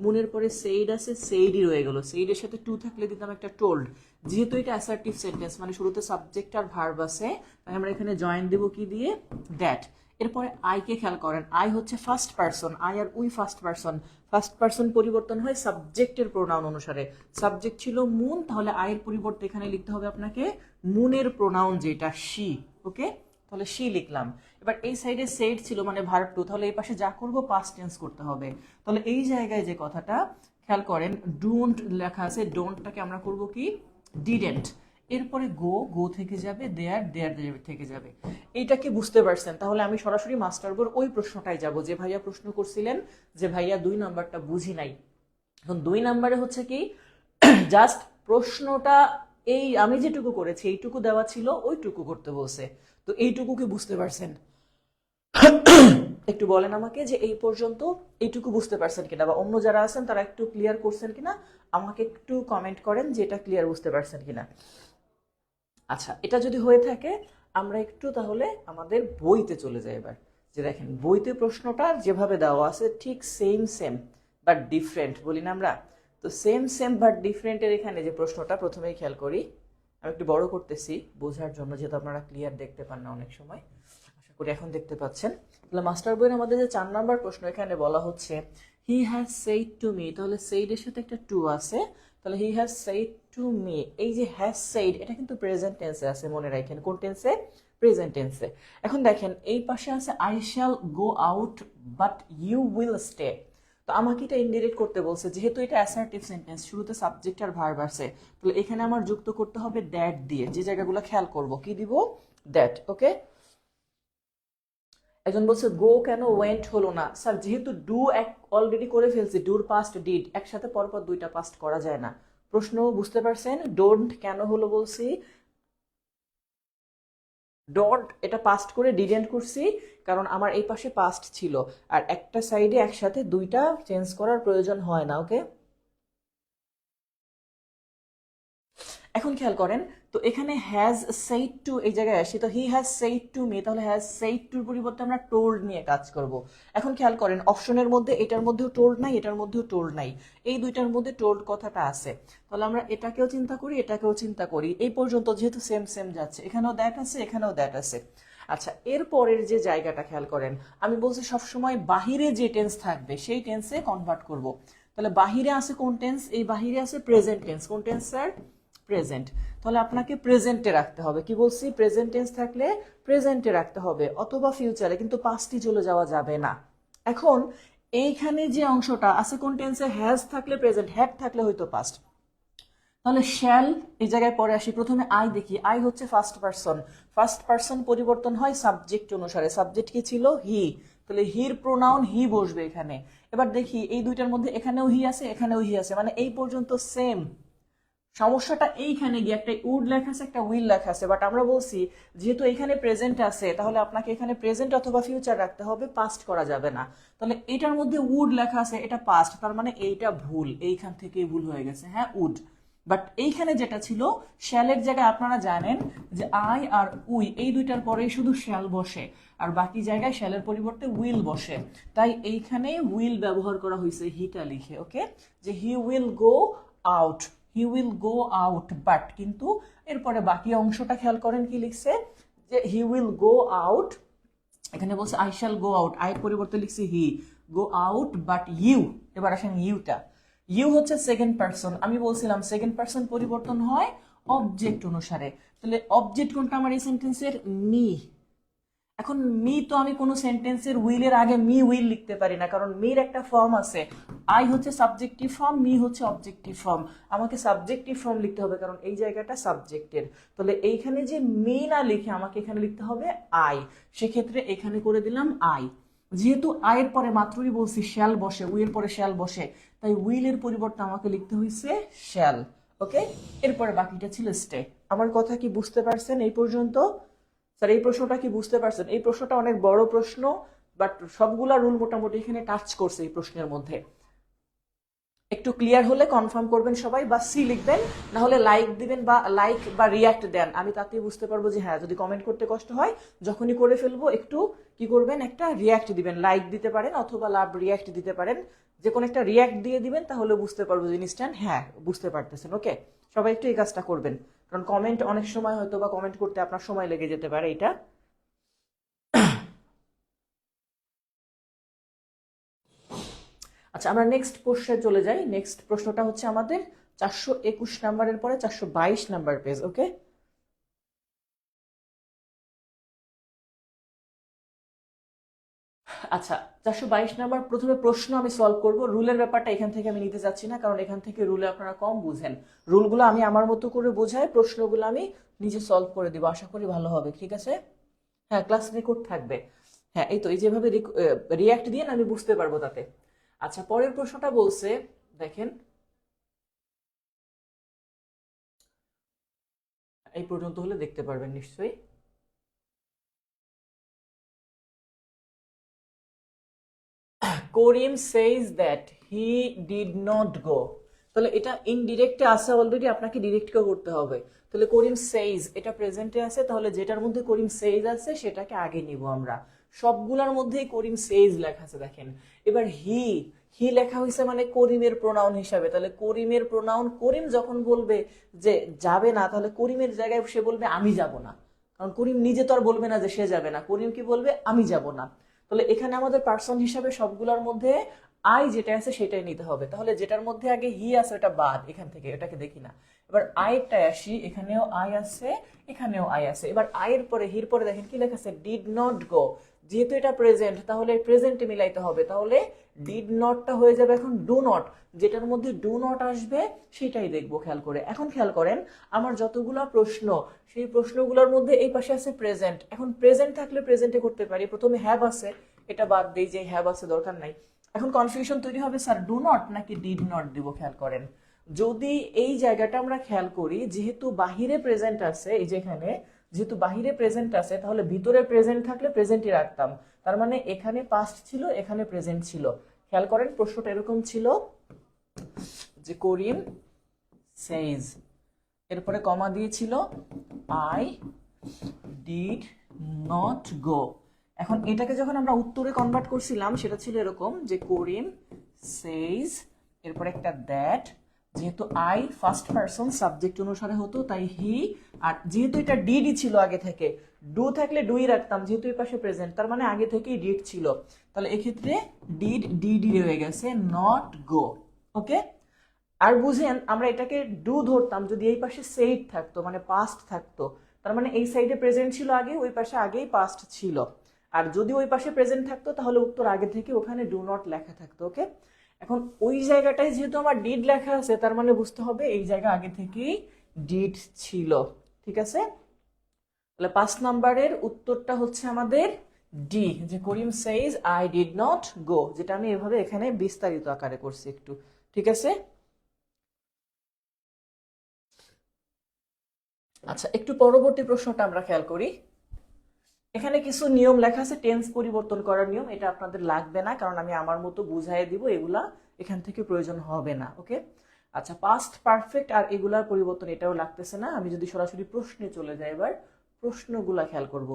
মুনের পরে সেইড আছে, সেইডই রয়ে গেল, সেইডের সাথে টু থাকলে দিতাম একটা টোল্ড। যেহেতু এটা অ্যাসার্টিভ সেন্টেন্স মানে শুরুতে সাবজেক্ট আর ভার্ব আছে, তাই আমরা এখানে জয়েন দেব কি দিয়ে, দ্যাট। এরপরে আই কে খেয়াল করেন, আই হচ্ছে ফার্স্ট পারসন, আই আর we first person. First person পরিবর্তন হয় সাবজেক্টের প্রোনাউন অনুসারে। সাবজেক্ট ছিল মুন, তাহলে আয়ের পরিবর্তে এখানে লিখতে হবে আপনাকে মুনের প্রোনাউন যেটা শি। ওকে, তাহলে শি লিখলাম। এবার এই সাইডে সেড ছিল মানে ভার্ব টু, তাহলে এই পাশে যা করব পাস্ট টেন্স করতে হবে। তাহলে এই জায়গায় যে কথাটা খেয়াল করেন, ডোন্ট লেখা আছে, ডোন্টটাকে আমরা করব কি, ডিডেন্ট। এরপরে গো, গো থেকে যাবে দেয়ার, দেয়ার থেকে যাবে। এইটা কি বুঝতে পারছেন? তাহলে আমি সরাসরি মাস্টার বোর ওই প্রশ্নটাই যাব যে ভাইয়া প্রশ্ন করছিলেন যে ভাইয়া 2 নাম্বারটা বুঝি নাই। এখন 2 নাম্বারে হচ্ছে কি জাস্ট প্রশ্নটা এই আমি যেটুকু করেছি এইটুকু দেওয়া ছিল, ওইটুকু করতে বলছে। তো এইটুকু কি বুঝতে পারছেন? একটু বলেন আমাকে যে এই পর্যন্ত এইটুকু বুঝতে পারছেন কিনা, বা অন্য যারা আছেন তারা একটু ক্লিয়ার করছেন কিনা আমাকে একটু কমেন্ট করেন যে এটা ক্লিয়ার বুঝতে পারছেন কিনা। আচ্ছা, এটা যদি হয়ে থাকে আমরা একটু তাহলে আমাদের বইতে চলে যাই এবার। যে দেখেন বইতে প্রশ্নটা যেভাবে দেওয়া আছে ঠিক সেম সেম বাট ডিফারেন্ট বলি না আমরা, তো সেম সেম বাট ডিফারেন্টের এখানে যে প্রশ্নটা প্রথমেই খেয়াল করি, আমি একটু বড় করতেছি বোঝার জন্য যেহেতু আপনারা ক্লিয়ার দেখতে পান না অনেক সময়, আশা করি এখন দেখতে পাচ্ছেন। তাহলে মাস্টার বইয়ের আমাদের যে 4 নাম্বার প্রশ্ন এখানে বলা হচ্ছে he has said to me, তাহলে সেইড এর সাথে একটা টু আছে, তাহলে he has said to me. এই যে হ্যাজ সেইড এটা কিন্তু প্রেজেন্ট টেন্সে আছে, মনে রাখেন কোন টেন্সে, প্রেজেন্ট টেন্সে। এখন দেখেন এই পাশে আছে I shall go out but you will stay. তো আমাকে এটা ইনডিরেক্ট করতে বলছে, যেহেতু এটা অ্যাসার্টিভ সেন্টেন্স শুরুতে সাবজেক্ট আর ভার্ব আছে, তাহলে এখানে আমার যুক্ত করতে হবে দ্যাট দিয়ে। যে জায়গাগুলো খেয়াল করব কি দিব, দ্যাট। ওকে, একজন বলছে গো কেন ওয়েন্ট হলো না, স্যার যেহেতু ডু অলরেডি করে ফেলছি, ডুর পাস্ট ডিড, একসাথে পরপর দুইটা পাস্ট করা যায় না। প্রশ্ন বুঝতে পারছেন? ডোন্ট কেন হলো বলছি, ডোন্ট এটা পাস্ট করে ডিডেন্ট করছি কারণ আমার এই পাশে পাস্ট ছিল, আর একটা সাইডে একসাথে দুইটা চেঞ্জ করার প্রয়োজন হয় না। ওকে, এখন খেয়াল করেন, তো এখানে হ্যাজ সেইড টু এই জায়গায় আসি, তো he has said to me, তাহলে হ্যাজ সেইড টুর পরিবর্তে আমরা টোল্ড নিয়ে কাজ করব। এখন খেয়াল করেন অপশনের মধ্যে এটার মধ্যেও টোল্ড নাই, এটার মধ্যেও টোল্ড নাই, এই দুইটার মধ্যে টোল্ড কথাটা আছে। তাহলে আমরা এটাকেও চিন্তা করি, এটাকেও চিন্তা করি, এই পর্যন্ত যেহেতু সেম সেম যাচ্ছে, এখানেও দ্যাট আছে, এখানেও দ্যাট আছে। আচ্ছা, এর পরের যে জায়গাটা খেয়াল করেন, আমি বলছি সবসময় বাহিরে যে টেন্স থাকবে সেই টেন্সে কনভার্ট করব। তাহলে বাহিরে আছে কোন টেন্স, এই বাহিরে আছে প্রেজেন্ট টেন্স। কোন টেন্স স্যার? প্রেজেন্ট। তাহলে আপনাকে প্রেজেন্টে রাখতে হবে, কি বলছি, প্রেজেন্ট টেন্স থাকলে প্রেজেন্টে রাখতে হবে, অথবা ফিউচারে, কিন্তু পাস্টই চলে যাওয়া যাবে না। এখন এইখানে যে অংশটা আছে কোন টেন্সে, হ্যাজ থাকলে প্রেজেন্ট, হ্যাড থাকলে হয়তো পাস্ট। তাহলে শ্যাল এই জায়গায় পরে আসি, প্রথমে আই দেখি, আই হচ্ছে ফার্স্ট পারসন, ফার্স্ট পারসন পরিবর্তন হয় সাবজেক্ট অনুসারে, সাবজেক্ট কি ছিল, হি, তাহলে হির প্রোনাউন হি বসবে এখানে। এবার দেখি এই দুইটার মধ্যে এখানেও হি আছে, এখানেও হি আছে, মানে এই পর্যন্ত সেম। সমস্যাটা এইখানে গিয়ে একটা উড লেখা আছে, একটা উইল লেখা আছে, বাট আমরা বলছি যেহেতু এখানে প্রেজেন্ট আছে তাহলে আপনাকে এখানে প্রেজেন্ট অথবা ফিউচার রাখতে হবে, পাস্ট করা যাবে না। তাহলে এটার মধ্যে উড লেখা আছে, এটা পাস্ট, তার মানে এইটা ভুল, এইখান থেকে ভুল হয়ে গেছে, হ্যাঁ উড। বাট এইখানে যেটা ছিল শ্যালের জায়গায় আপনারা জানেন যে আই আর উই এই দুইটার পরেই শুধু শ্যাল বসে, আর বাকি জায়গায় শ্যালের পরিবর্তে উইল বসে, তাই এইখানে উইল ব্যবহার করা হয়েছে হিটা লিখে। ওকে, যে he will go out, he will go out, but কিন্তু এরপরে বাকি অংশটা খেয়াল করেন কি লিখছে, যে হি উইল গো আউট, এখানে বলছে I shall go out, I পরিবর্তে লিখছি হি, গো আউট বাট ইউ। এবার আসেন ইউটা, ইউ হচ্ছে সেকেন্ড পারসন, আমি বলছিলাম সেকেন্ড পারসন পরিবর্তন হয় অবজেক্ট অনুসারে, তাহলে অবজেক্ট কোনটা আমার এই সেন্টেন্সের, মি। এখন মি তো আমি কোনো সেন্টেন্সের উইলের আগে মি উইল লিখতে পারি না, কারণ মির একটা ফর্ম আছে, আই হচ্ছে সাবজেক্টিভ ফর্ম, মি হচ্ছে অবজেক্টিভ ফর্ম, আমাকে সাবজেক্টিভ ফর্ম লিখতে হবে কারণ এই জায়গাটা সাবজেক্টের। তাহলে এইখানে যে মি না লিখে আমাকে এখানে লিখতে হবে আই, সেক্ষেত্রে এখানে করে দিলাম আই। যেহেতু আয়ের পরে মাত্রই বলছি শ্যাল বসে, উইলের পরে শ্যাল বসে, তাই উইলের পরিবর্তে আমাকে লিখতে হয়েছে শ্যাল। ওকে, এরপরে বাকিটা ছিল স্টে। আমার কথা কি বুঝতে পারছেন এই পর্যন্ত? স্যার এই প্রশ্নটা কি বুঝতে পারছেন? এই প্রশ্নটা অনেক বড় প্রশ্ন, বাট সবগুলা রুল মোটামুটি এখানে টাচ করছে এই প্রশ্নের মধ্যে। একটু ক্লিয়ার হলে কনফার্ম করবেন সবাই, বা সি লিখবেন, না হলে লাইক দিবেন বা লাইক বা রিয়াক্ট দেন, আমি তাতেই বুঝতে পারবো যে হ্যাঁ। যদি কমেন্ট করতে কষ্ট হয়, যখনই করে ফেলবো একটু কি করবেন, একটা রিয়াক্ট দিবেন, লাইক দিতে পারেন অথবা লাভ রিয়াক্ট দিতে পারেন, যে কোনো একটা রিয়াক্ট দিয়ে দিবেন, তাহলে বুঝতে পারবো জিনিসটা হ্যাঁ বুঝতে পারতেছেন। ওকে, সবাই একটু এই কাজটা করবেন, কারণ কমেন্ট অনেক সময় হয়তো বা কমেন্ট করতে আপনার সময় লেগে যেতে পারে এটা। আচ্ছা, আমরা নেক্সট প্রশ্নে চলে যাই। নেক্সট প্রশ্নটা হচ্ছে আমাদের 421 নাম্বারের পরে 422 নাম্বার পেজ। ওকে, আচ্ছা 422 নাম্বার প্রথমে প্রশ্ন আমি সলভ করব। রুলের ব্যাপারটা এখান থেকে আমি নিতে যাচ্ছি না, কারণ এখান থেকে রুলে আপনারা কম বুঝেন। রুলগুলো আমি আমার মতো করে বোঝাই, প্রশ্নগুলো আমি নিজে সলভ করে দিব, আশা করি ভালো হবে। ঠিক আছে, হ্যাঁ ক্লাস রেকর্ড থাকবে। হ্যাঁ এই তো, এই যেভাবে রিয়াক্ট দিয়ে আমি বুঝতে পারবো তাতে। আচ্ছা, পরের প্রশ্নটা বলছে, দেখেন এই পর্যন্ত হলে দেখতে পারবেন নিশ্চয়ই। করিম says that he did not go, তাহলে এটা ইনডিরেক্টে আছে অলরেডি, আপনাকে ডিরেক্ট করতে হবে। তাহলে করিম সেইজ এটা প্রেজেন্টে আছে, তাহলে যেটার মধ্যে করিম সেইজ আছে সেটাকে আগে নিব আমরা। সবগুলোর মধ্যেই করিম সেইজ লেখা আছে দেখেন। এবার হি হি লেখা হয়েছে মানে করিমের প্রোনাউন হিসাবে, তাহলে করিমের প্রোনাউন, করিম যখন বলবে যে যাবে না, তাহলে করিমের জায়গায় সে বলবে আমি যাব না, কারণ করিম নিজে তো আর বলবে না যে সে যাবে না, করিম কি বলবে, আমি যাব না। তাহলে এখানে আমাদের পার্সন হিসাবে সবগুলোর মধ্যে আই যেটা আছে সেটাই নিতে হবে। তাহলে যেটার মধ্যে আগে হি আছে ওটা বাদ, এখান থেকে এটাকে দেখি না। এবার আইটায় আসি, এখানেও আই আছে, এখানেও আই আছে। এবার আয়ের পরে হির পরে দেখেন কি লেখা আছে, ডিড নট গো। যেহেতু এটা প্রেজেন্ট, তাহলে প্রেজেন্টে মিলাইতে হবে, তাহলে ডিড নটটা হয়ে যাবে এখন ডু নট। যেটার মধ্যে ডু নট আসবে সেটাই দেখবো খেয়াল করে। এখন খেয়াল করেন, আমার যতগুলো প্রশ্ন, সেই প্রশ্নগুলোর মধ্যে এই পাশে আছে প্রেজেন্ট। এখন প্রেজেন্ট থাকলে প্রেজেন্টে করতে পারি, প্রথমে হ্যাভ আছে, এটা বাদ দেই, যে হ্যাভ আছে দরকার নাই। এখন কনফিউশন তৈরি হবে, স্যার ডু নট নাকি ডিড নট দিব। খেয়াল করেন, যদি এই জায়গাটা আমরা খেয়াল করি, যেহেতু বাহিরে প্রেজেন্ট আছে, এই যে এখানে যেহেতু বাহিরে প্রেজেন্ট আছে, তাহলে ভিতরে প্রেজেন্ট থাকলে প্রেজেন্টই রাখতাম। তার মানে এখানে পাস্ট ছিল, এখানে প্রেজেন্ট ছিল। খেয়াল করেন প্রশ্নটা এরকম ছিল যে করিম সেইজ, এরপরে কমা দিয়েছিল আই ডিড নট গো। এখন এটাকে যখন আমরা উত্তরে কনভার্ট করছিলাম, সেটা ছিল এরকম যে করিম সেইজ, এরপর একটা দ্যাট, যেহেতু আই ফার্স্ট পারসন সাবজেক্ট অনুসারে হতো তাই হি, আর যেহেতু এটা ডিডই ছিল আগে থেকে, ডু থাকলে ডুই রাখতাম, যেহেতু এই পাশে প্রেজেন্ট তার মানে আগে থেকেই ডিড ছিল, তাহলে এক্ষেত্রে ডিড ডিডি রয়ে গেছে, নট গো। ওকে, আর বুঝেন আমরা এটাকে ডু ধরতাম যদি এই পাশে সেইড থাকতো, মানে পাস্ট থাকতো, তার মানে এই সাইডে প্রেজেন্ট ছিল আগে, ওই পাশে আগেই পাস্ট ছিল। আর যদি ওই পাশে প্রেজেন্ট থাকতো তাহলে উত্তর আগে থেকে ওখানে ডু নট লেখা থাকতো। ওকে, এখন ওই জায়গাটায় যেহেতু আমার ডিড লেখা আছে, তার মানে বুঝতে হবে এই জায়গা আগে থেকেই ডিড ছিল। ঠিক আছে, তাহলে 5 নাম্বারের উত্তরটা হচ্ছে আমাদের ডি, যে Karim says I did not go, যেটা আমি এভাবে এখানে বিস্তারিত আকারে করছি একটু। ঠিক আছে, আচ্ছা একটু পরবর্তী প্রশ্নটা আমরা খেয়াল করি। এখানে কিছু নিয়ম লেখা আছে, টেন্স পরিবর্তন করার নিয়ম, এটা আপনাদের লাগবে না, কারণ আমি আমার মতো বুঝাই দিব, এগুলা এখান থেকে প্রয়োজন হবে না। ওকে, আচ্ছা পাস্ট পারফেক্ট আর এগুলার পরিবর্তন এটাও লাগতেছে না। আমি যদি সরাসরি প্রশ্নে চলে যাই, এবার প্রশ্নগুলা খেয়াল করব।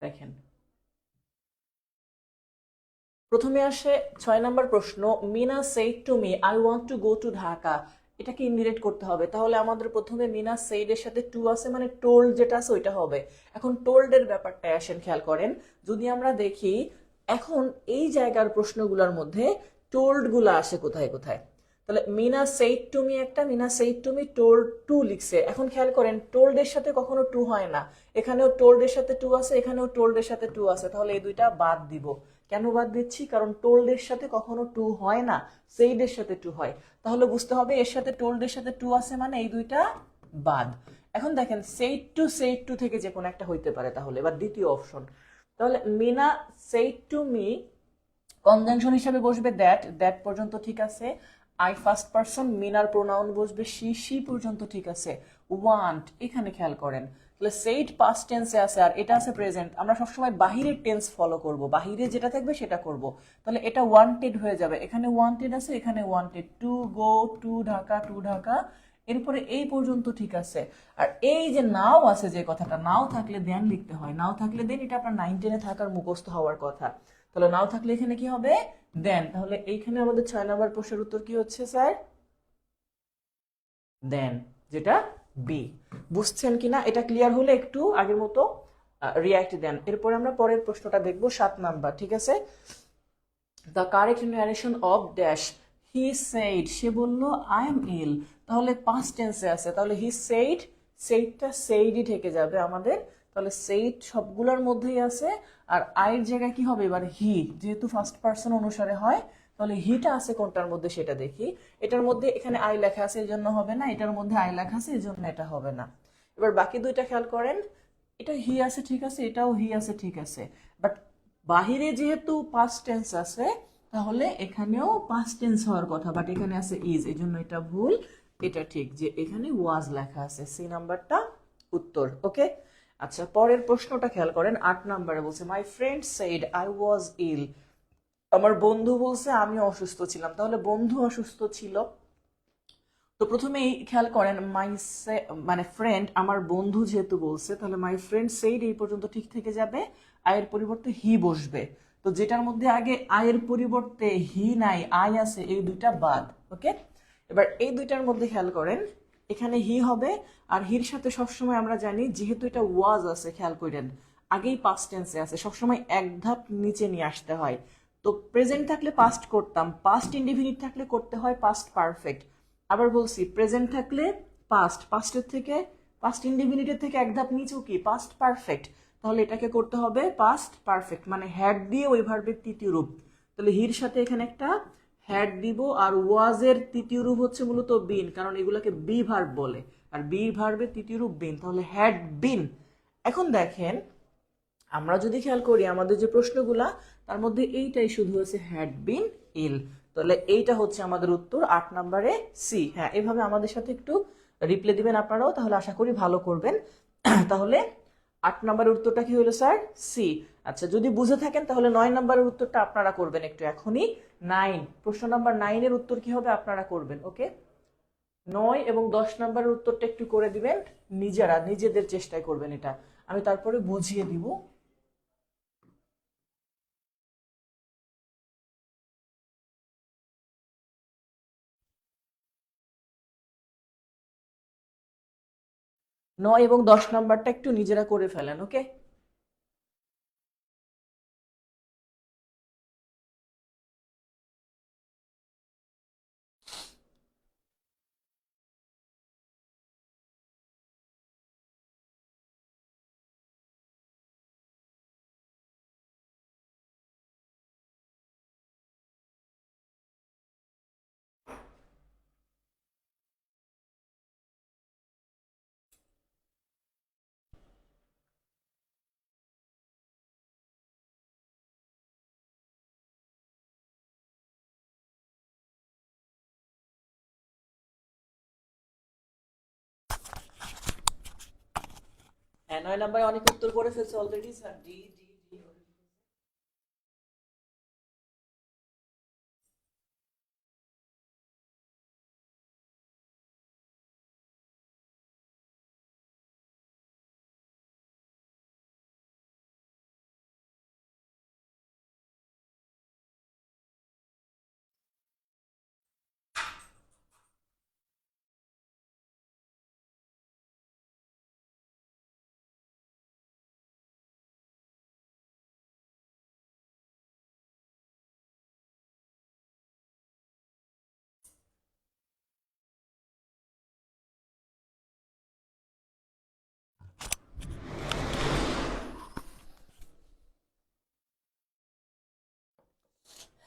দেখেন প্রথমে আসে 6 নাম্বার প্রশ্ন, Mina said to me I want to go to Dhaka. এটাকে ইনডিরেক্ট করতে হবে, তাহলে আমাদের প্রথমে মিনা সেইড এর সাথে টু আছে, মানে টোল্ড যেটা আছে ওইটা হবে। এখন টোল্ড এর ব্যাপারটা আসেন খেয়াল করেন, যদি আমরা দেখি এখন এই জায়গার প্রশ্নগুলোর মধ্যে টোল্ড গুলা আসে কোথায় কোথায়। তাহলে মিনা সেইড টু মি একটা, Mina said to me told to লিখছে। এখন খেয়াল করেন টোল্ড এর সাথে কখনো টু হয় না, এখানেও টোল্ড এর সাথে টু আছে, এখানেও টোল্ড এর সাথে টু আছে, তাহলে এই দুইটা বাদ দিব। কেন বাদ দিচ্ছি, কারণ টোল্ড এর সাথে কখনো টু হয় না, সেইড এর সাথে টু হয়, তাহলে বুঝতে হবে এর সাথে টোল্ড এর সাথে টু আছে, মানে এই দুইটা বাদ। এখন দেখেন সেইড টু থেকে যে কোনো একটা হইতে পারে, তাহলে এবার দ্বিতীয় অপশন, তাহলে Mina said to me conjunction হিসাবে বসবে দ্যাট, দ্যাট পর্যন্ত ঠিক আছে। আই ফার্স্ট পারসন, মিনার প্রোনাউন বসবে শি, শি পর্যন্ত ঠিক আছে। ওয়ান্ট, এখানে খেয়াল করেন তাহলে সেইড পাস্ট টেন্সে আছে আর এটা আছে প্রেজেন্ট, আমরা সবসময় বাহিরের টেন্স ফলো করব, বাহিরে যেটা থাকবে সেটা করব। তাহলে এটা ওয়ান্টেড হয়ে যাবে, এখানে ওয়ান্টেড আছে, এখানে wanted, to go, to Dhaka, to Dhaka, এরপরে এই পর্যন্ত ঠিক আছে। আর এই যে নাও আছে, যে কথাটা নাও থাকলে দেন লিখতে হয়, নাও থাকলে দেন, এটা আপনার 9-10-এ থাকার মুখস্থ হওয়ার কথা। তাহলে নাও থাকলে এখানে কি হবে, দেন। তাহলে এইখানে আমাদের 6 নম্বর প্রশ্নের উত্তর কি হচ্ছে স্যার, দেন, যেটা বি। বুঝছেন কিনা, এটা ক্লিয়ার হলে একটু আগের মতো রিয়াক্ট দেন। এরপরে আমরা পরের প্রশ্নটা দেখব, 7 নাম্বার, ঠিক আছে। The correct narration of dash, he said, সে বলল আই এম ইল, তাহলে পাস্ট টেন্সে আছে, তাহলে হি সেইড, সেইডটা সেইডই থেকে যাবে আমাদের। তাহলে সেইড সবগুলোর মধ্যেই আছে, আর আয়ের জায়গায় কি হবে এবার, হি, যেহেতু ফার্স্ট পার্সন অনুসারে হয়, তাহলে হিটা আছে কোনটার মধ্যে সেটা দেখি। এটার মধ্যে এখানে আই লেখা আছে এই জন্য হবে না, এটার মধ্যে আই লেখা আছে এই জন্য এটা হবে না। এবার বাকি দুইটা খেয়াল করেন, এটা হি আছে ঠিক আছে, এটাও হি আছে ঠিক আছে, বাট বাহিরে যেহেতু পাস্ট টেন্স আছে, তাহলে এখানেও পাস্ট টেন্স হওয়ার কথা, বাট এখানে আছে ইজ, এই জন্য এটা ভুল। এটা ঠিক যে এখানে ওয়াজ লেখা আছে, সি নাম্বারটা উত্তর। ওকে, আচ্ছা পরের প্রশ্নটা খেয়াল করেন, 8 নম্বরে বলছে my friend said I was ill, আমার বন্ধু বলছে আমি অসুস্থ ছিলাম, তাহলে বন্ধু অসুস্থ ছিল। তো প্রথমেই খেয়াল করেন মাই, মানে ফ্রেন্ড, আমার বন্ধু যেহেতু বলছে, তাহলে মাই ফ্রেন্ড সেইড এই পর্যন্ত ঠিক থেকে যাবে, আয়ের পরিবর্তে হি বসবে। তো যেটার মধ্যে আগে আয়ের পরিবর্তে হি নাই, আই আছে, এই দুইটা বাদ। ওকে, এবার এই দুইটার মধ্যে খেয়াল করেন, এখানে হি হবে, আর হির সাথে সবসময় আমরা জানি যেহেতু এটা ওয়াজ আছে, খেয়াল করেন আগেই পাস্ট টেন্সে আছে, সবসময় এক ধাপ নিচে নিয়ে আসতে হয়। তো প্রেজেন্ট থাকলে পাস্ট করতাম, পাস্ট ইনডিফিনিট থাকলে করতে হয় পাস্ট পারফেক্ট। আবার বলছি প্রেজেন্ট থাকলে পাস্ট, পাস্টের থেকে, পাস্ট ইনডিফিনিটের থেকে এক ধাপ নিচেও কি পাস্ট পারফেক্ট, তাহলে এটাকে করতে হবে পাস্ট পারফেক্ট, মানে হ্যাড দিয়ে ওই ভার্বের তৃতীয় রূপ। তাহলে হির সাথে এখানে একটা হ্যাড দিব, আর ওয়াজের তৃতীয় রূপ হচ্ছে মূলত বিন, কারণ এগুলাকে বি ভার্ব বলে, আর বি ভার্বের তৃতীয় রূপ বিন, তাহলে হ্যাড বিন। এখন দেখেন আমরা যদি খেয়াল করি আমাদের যে প্রশ্নগুলা, তার মধ্যে এইটাই শুধু হচ্ছে হ্যাড বিন ইল, তাহলে এইটা হচ্ছে আমাদের উত্তর 8 নম্বরে সি। হ্যাঁ, এভাবে আমাদের সাথে একটু রিপ্লাই দিবেন আপনারাও, তাহলে আশা করি ভালো করবেন। তাহলে 8 নম্বরের উত্তরটা কি হলো স্যার, সি। আচ্ছা যদি বুঝে থাকেন তাহলে 9 নম্বরের উত্তরটা আপনারা করবেন একটু এখনই। 9, প্রশ্ন নাম্বার 9-এর উত্তর কি হবে আপনারা করবেন। ওকে, 9 এবং 10 নম্বরের উত্তরটা একটু করে দিবেন, নিজেরা নিজেদের চেষ্টায় করবেন এটা, আমি তারপরে বুঝিয়ে দিব। নয় এবং 10 নম্বরটা একটু নিজেরা করে ফেলেন। ওকে, হ্যাঁ 9 নম্বরে অনেক উত্তর করে ফেলছে already sir, D D D.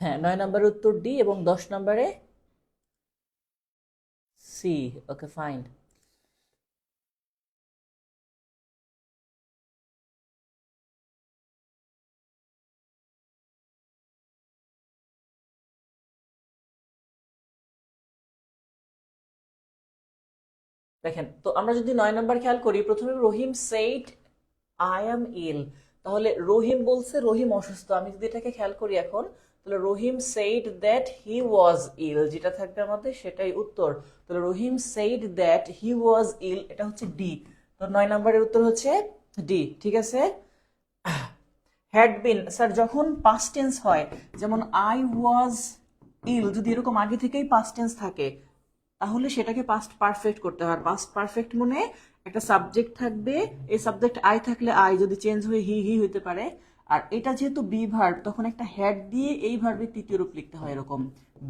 হ্যাঁ 9 নম্বরের উত্তর ডি এবং 10 নম্বরে সি। Okay fine. দেখেন, তো আমরা যদি 9 নাম্বার খেয়াল করি, প্রথমে রহিম সেইড আই এম ইল, তাহলে রহিম বলছে রহিম অসুস্থ। আমি যদি এটাকে খেয়াল করি এখন, তাহলে রহিম সেইড দ্যাট হি ওয়াজ ইল, যেটা থাকবে আমাদের সেটাই উত্তর। তাহলে রহিম সেইড দ্যাট হি ওয়াজ ইল, এটা হচ্ছে ডি। তো 9 নাম্বারের উত্তর হচ্ছে ডি, ঠিক আছে। হ্যাড বিন, স্যার যখন পাস্ট টেন্স হয়, যেমন আই ওয়াজ ইল, যদি এরকম আগে থেকেই পাস্ট টেন্স থাকে তাহলে সেটাকে পাস্ট পারফেক্ট করতে হয়। পাস্ট পারফেক্ট মানে একটা সাবজেক্ট থাকবে, এই সাবজেক্ট আই থাকলে আই, যদি চেঞ্জ হয়ে হি হি হইতে পারে। আর এটা যেহেতু বি ভার্ব, তখন একটা হ্যাড দিয়ে এই ভার্বের তৃতীয় রূপ লিখতে হয়, এরকম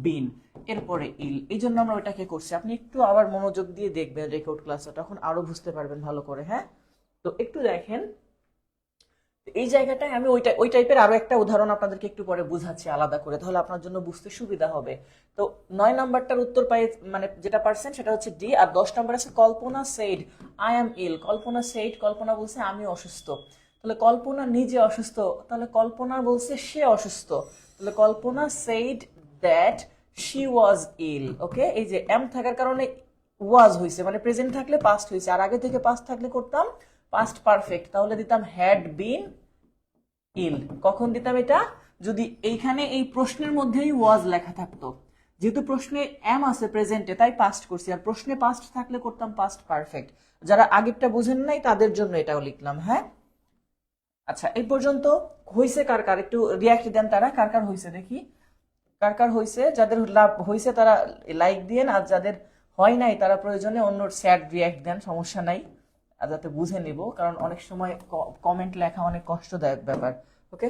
বিন, এরপরে ইল। এই জন্য আমরা ওইটাকে করছি। আপনি একটু আবার মনোযোগ দিয়ে দেখবেন রেকর্ড ক্লাসটা, তখন আরো বুঝতে পারবেন ভালো করে। হ্যাঁ, তো একটু দেখেন এই জায়গাটায় আমি ওই টাইপের আরো একটা উদাহরণ আপনাদেরকে একটু পরে বুঝাচ্ছি আলাদা করে, তাহলে আপনার জন্য বুঝতে সুবিধা হবে। তো 9 নাম্বারটার উত্তর পাই, মানে যেটা পারছেন সেটা হচ্ছে ডি। আর 10 নাম্বার আছে Kalpana said I am ill. Kalpana said, Kalpana বলছে আমি অসুস্থ, তাহলে কল্পনা নিজে অসুস্থ, তাহলে কল্পনা বলছে সে অসুস্থ, তাহলে কল্পনা সেইড দ্যাট শি ওয়াজ ইল। ওকে, এই যে এম থাকার কারণে ওয়াজ হয়েছে, মানে প্রেজেন্ট থাকলে পাস্ট হয়েছে, আর আগে থেকে পাস্ট থাকলে করতাম পাস্ট পারফেক্ট, তাহলে দিতাম হ্যাড বিন ইল। কখন দিতাম এটা? যদি এইখানে এই প্রশ্নের মধ্যেই ওয়াজ লেখা থাকতো। যেহেতু প্রশ্নে এম আছে প্রেজেন্টে, তাই পাস্ট করছি, আর প্রশ্নে পাস্ট থাকলে করতাম পাস্ট পারফেক্ট। যারা আগেরটা বুঝেন নাই তাদের জন্য এটাও লিখলাম। হ্যাঁ, আচ্ছা, এই পর্যন্ত হইছে কার কার, একটু রিয়াক্ট দেন তারা, কার কার হইছে দেখি, কার কার হইছে। যাদের লাভ হইছে তারা লাইক দিয়েন, আর যাদের হয় নাই তারা প্রয়োজনে অন্য স্যাড রিয়াক্ট দেন, সমস্যা নাই, আর যাতে বুঝে নিব, কারণ অনেক সময় কমেন্ট লেখা অনেক কষ্টদায়ক ব্যাপার। ওকে,